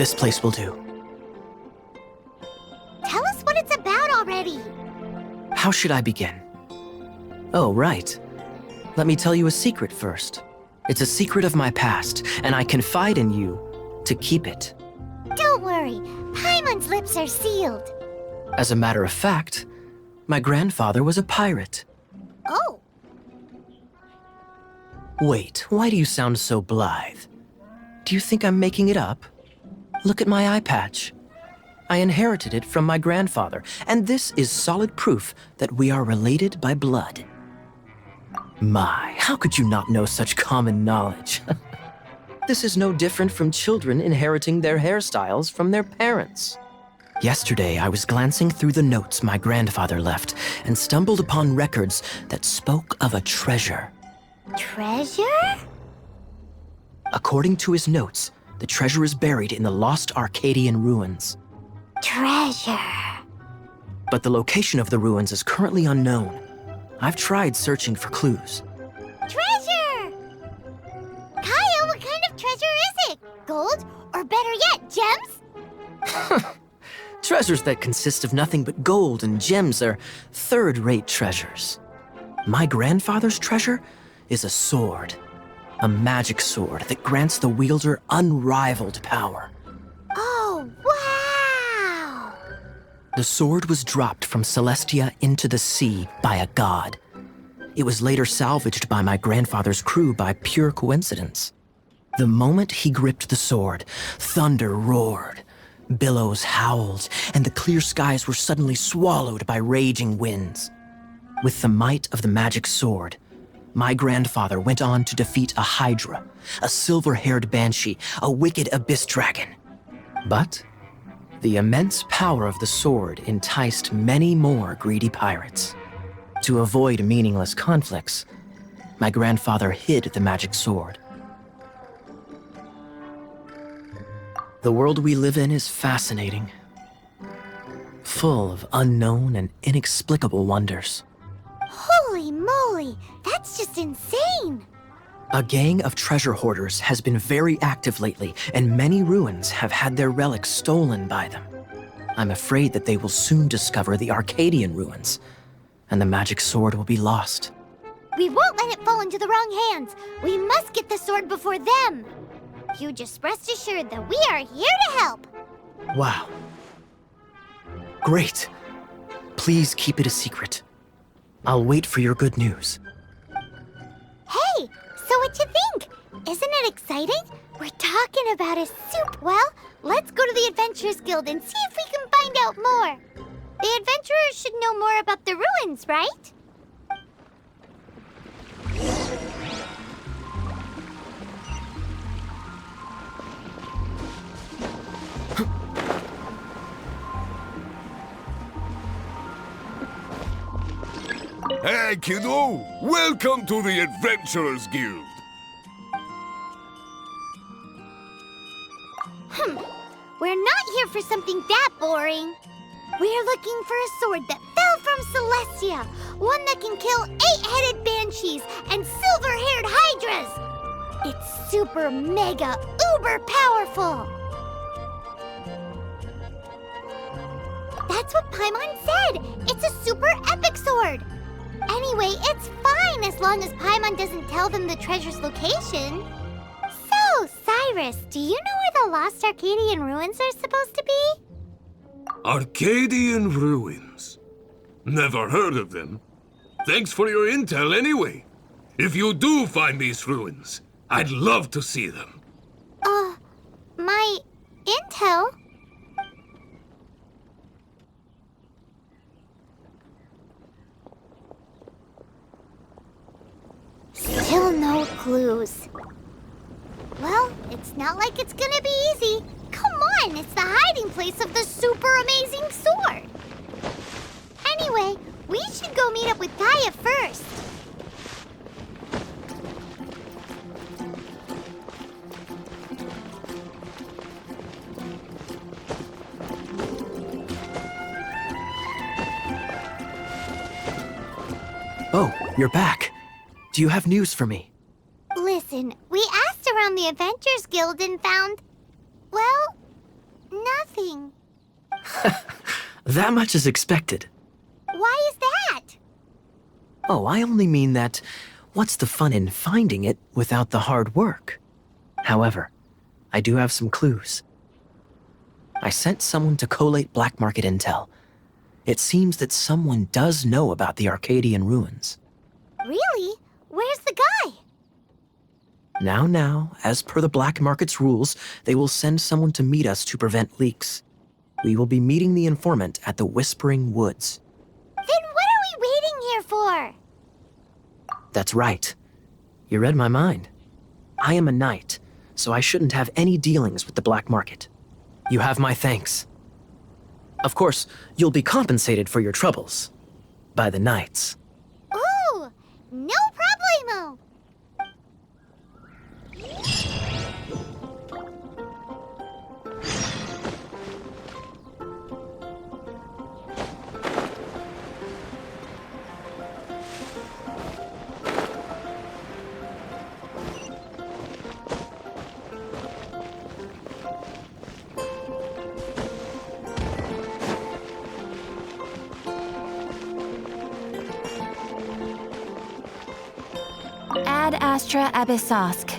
This place will do. Tell us what it's about already. How should I begin? Oh, right. Let me tell you a secret first. It's a secret of my past, and I confide in you to keep it. Don't worry, Paimon's lips are sealed. As a matter of fact, my grandfather was a pirate. Oh. Wait, why do you sound so blithe? Do you think I'm making it up? Look at my eye patch. I inherited it from my grandfather, and this is solid proof that we are related by blood. My, how could you not know such common knowledge? This is no different from children inheriting their hairstyles from their parents. Yesterday, I was glancing through the notes my grandfather left and stumbled upon records that spoke of a treasure. Treasure? According to his notes, the treasure is buried in the lost Arcadian ruins. Treasure. But the location of the ruins is currently unknown. I've tried searching for clues. Treasure! Kaya, what kind of treasure is it? Gold? Or better yet, gems? Treasures that consist of nothing but gold and gems are third-rate treasures. My grandfather's treasure is a sword. A magic sword that grants the wielder unrivaled power. Oh, wow! The sword was dropped from Celestia into the sea by a god. It was later salvaged by my grandfather's crew by pure coincidence. The moment he gripped the sword, thunder roared, billows howled, and the clear skies were suddenly swallowed by raging winds. With the might of the magic sword, my grandfather went on to defeat a hydra, a silver-haired banshee, a wicked abyss dragon. But the immense power of the sword enticed many more greedy pirates. To avoid meaningless conflicts, my grandfather hid the magic sword. The world we live in is fascinating, full of unknown and inexplicable wonders. Holy moly, that's just insane! A gang of treasure hoarders has been very active lately, and many ruins have had their relics stolen by them. I'm afraid that they will soon discover the Arcadian ruins, and the magic sword will be lost. We won't let it fall into the wrong hands. We must get the sword before them. You just rest assured that we are here to help. Wow. Great. Please keep it a secret. I'll wait for your good news. Hey, so what you think? Isn't it exciting? We're talking about a soup. Well, let's go to the Adventurers Guild and see if we can find out more. The adventurers should know more about the ruins, right? Hey, kiddo! Welcome to the Adventurers Guild! We're not here for something that boring. We're looking for a sword that fell from Celestia. One that can kill 8-headed banshees and silver-haired hydras. It's super mega uber powerful. That's what Paimon said. It's a super epic sword. Anyway, it's fine as long as Paimon doesn't tell them the treasure's location. So, Cyrus, do you know where the lost Arcadian ruins are supposed to be? Arcadian ruins? Never heard of them. Thanks for your intel anyway. If you do find these ruins, I'd love to see them. My intel? Still no clues. Well, it's not like it's gonna be easy. Come on, it's the hiding place of the super amazing sword. Anyway, we should go meet up with Gaia first. Oh, you're back. Do you have news for me? Listen, we asked around the Adventurers Guild and found, well, Nothing. That much is expected. Why is that? Oh, I only mean that what's the fun in finding it without the hard work? However, I do have some clues. I sent someone to collate black market intel. It seems that someone does know about the Arcadian ruins. Really? Where's the guy? Now, as per the black market's rules, they will send someone to meet us to prevent leaks. We will be meeting the informant at the Whispering Woods. Then what are we waiting here for? That's right. You read my mind. I am a knight, so I shouldn't have any dealings with the black market. You have my thanks. Of course, you'll be compensated for your troubles. By the knights. Ooh, no problemo. Ad Astra Abyssosk.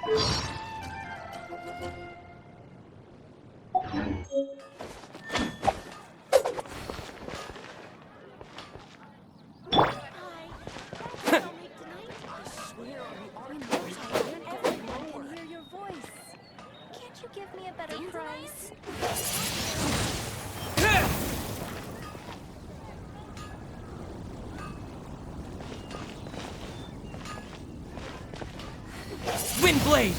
Can't you give me a better price? Windblade!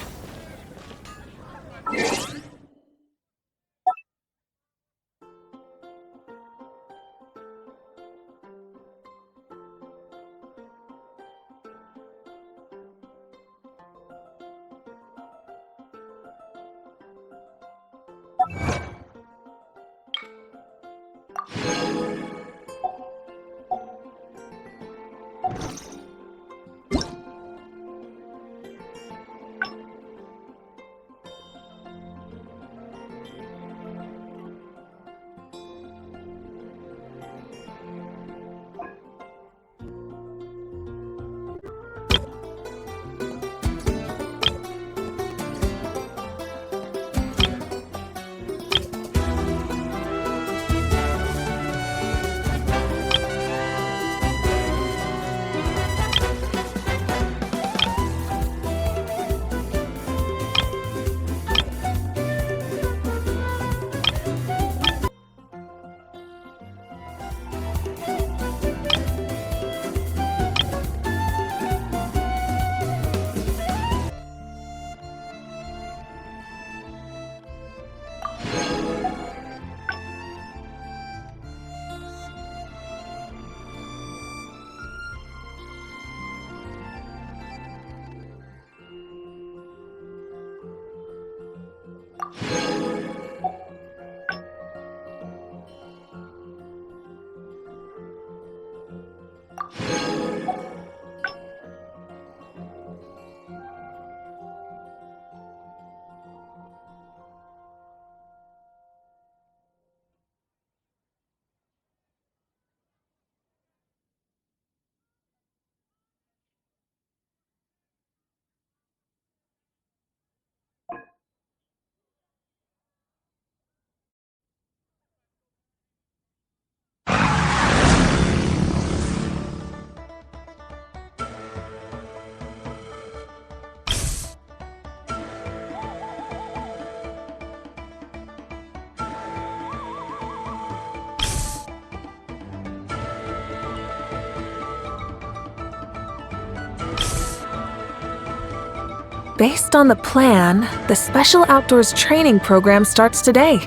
Based on the plan, the Special Outdoors Training Program starts today.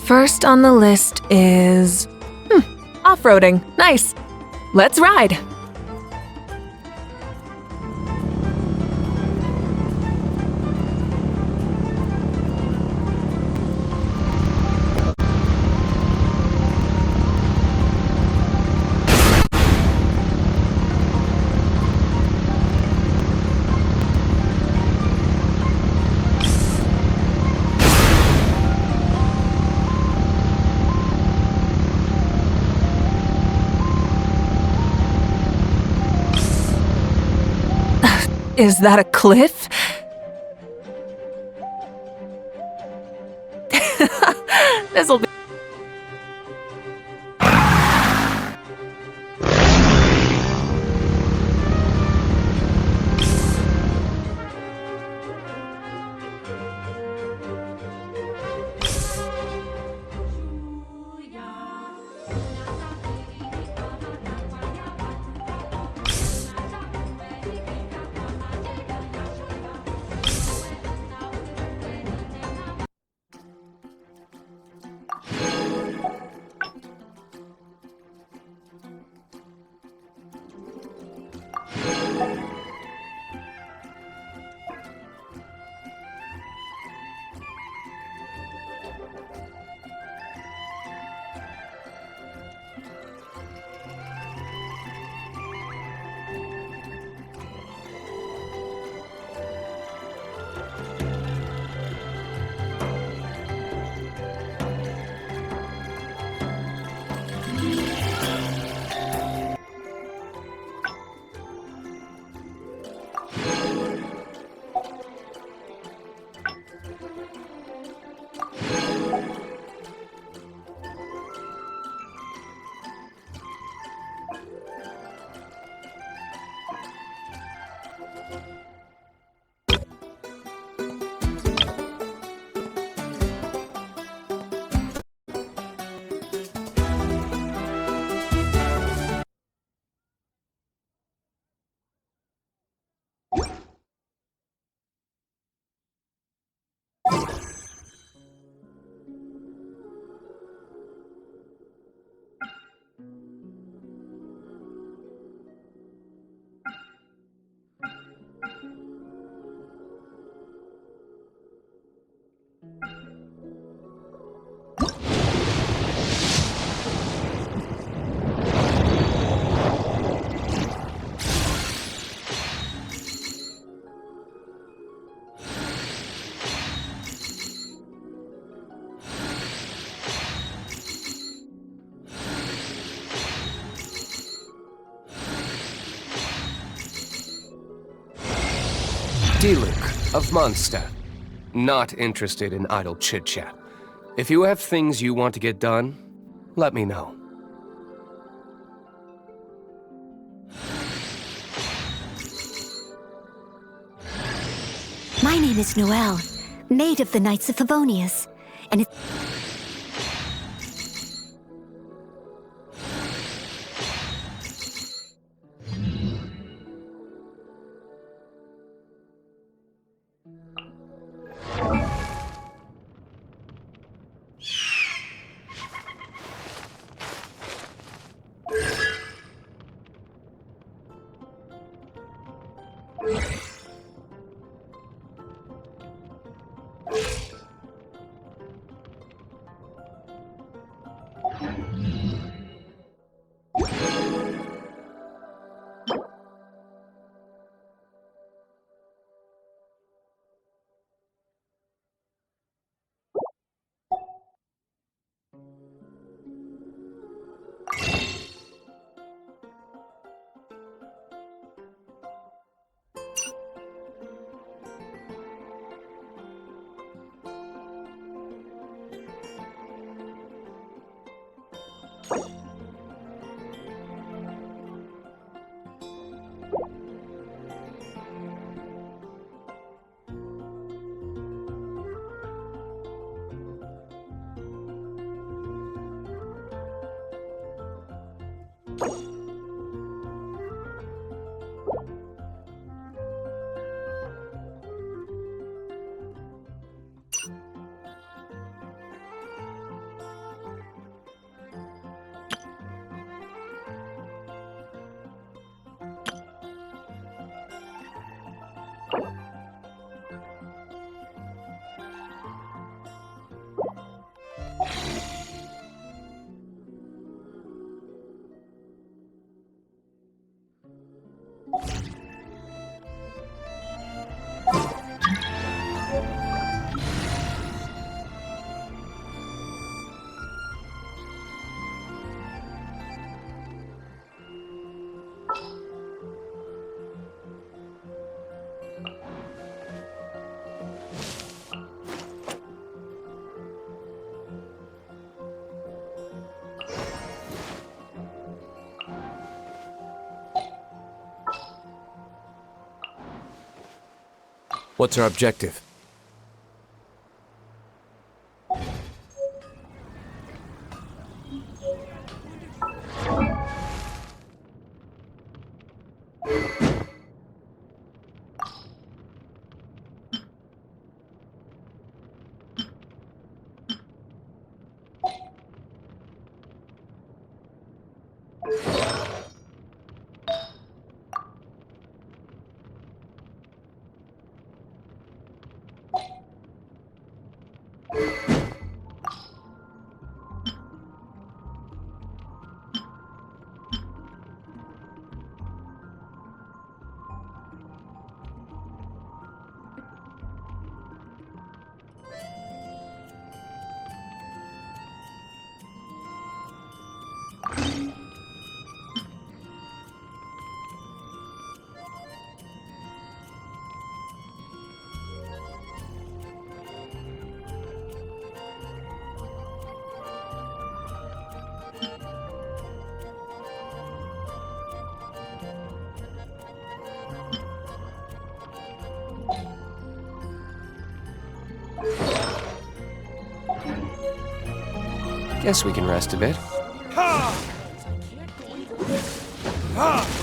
First on the list is... off-roading. Nice. Let's ride. Is that a cliff? This'll be... Diluc of Mondstadt. Not interested in idle chit-chat. If you have things you want to get done, let me know. My name is Noelle, maid of the Knights of Favonius, and it's... What's our objective? Guess we can rest a bit. Ha! Ha!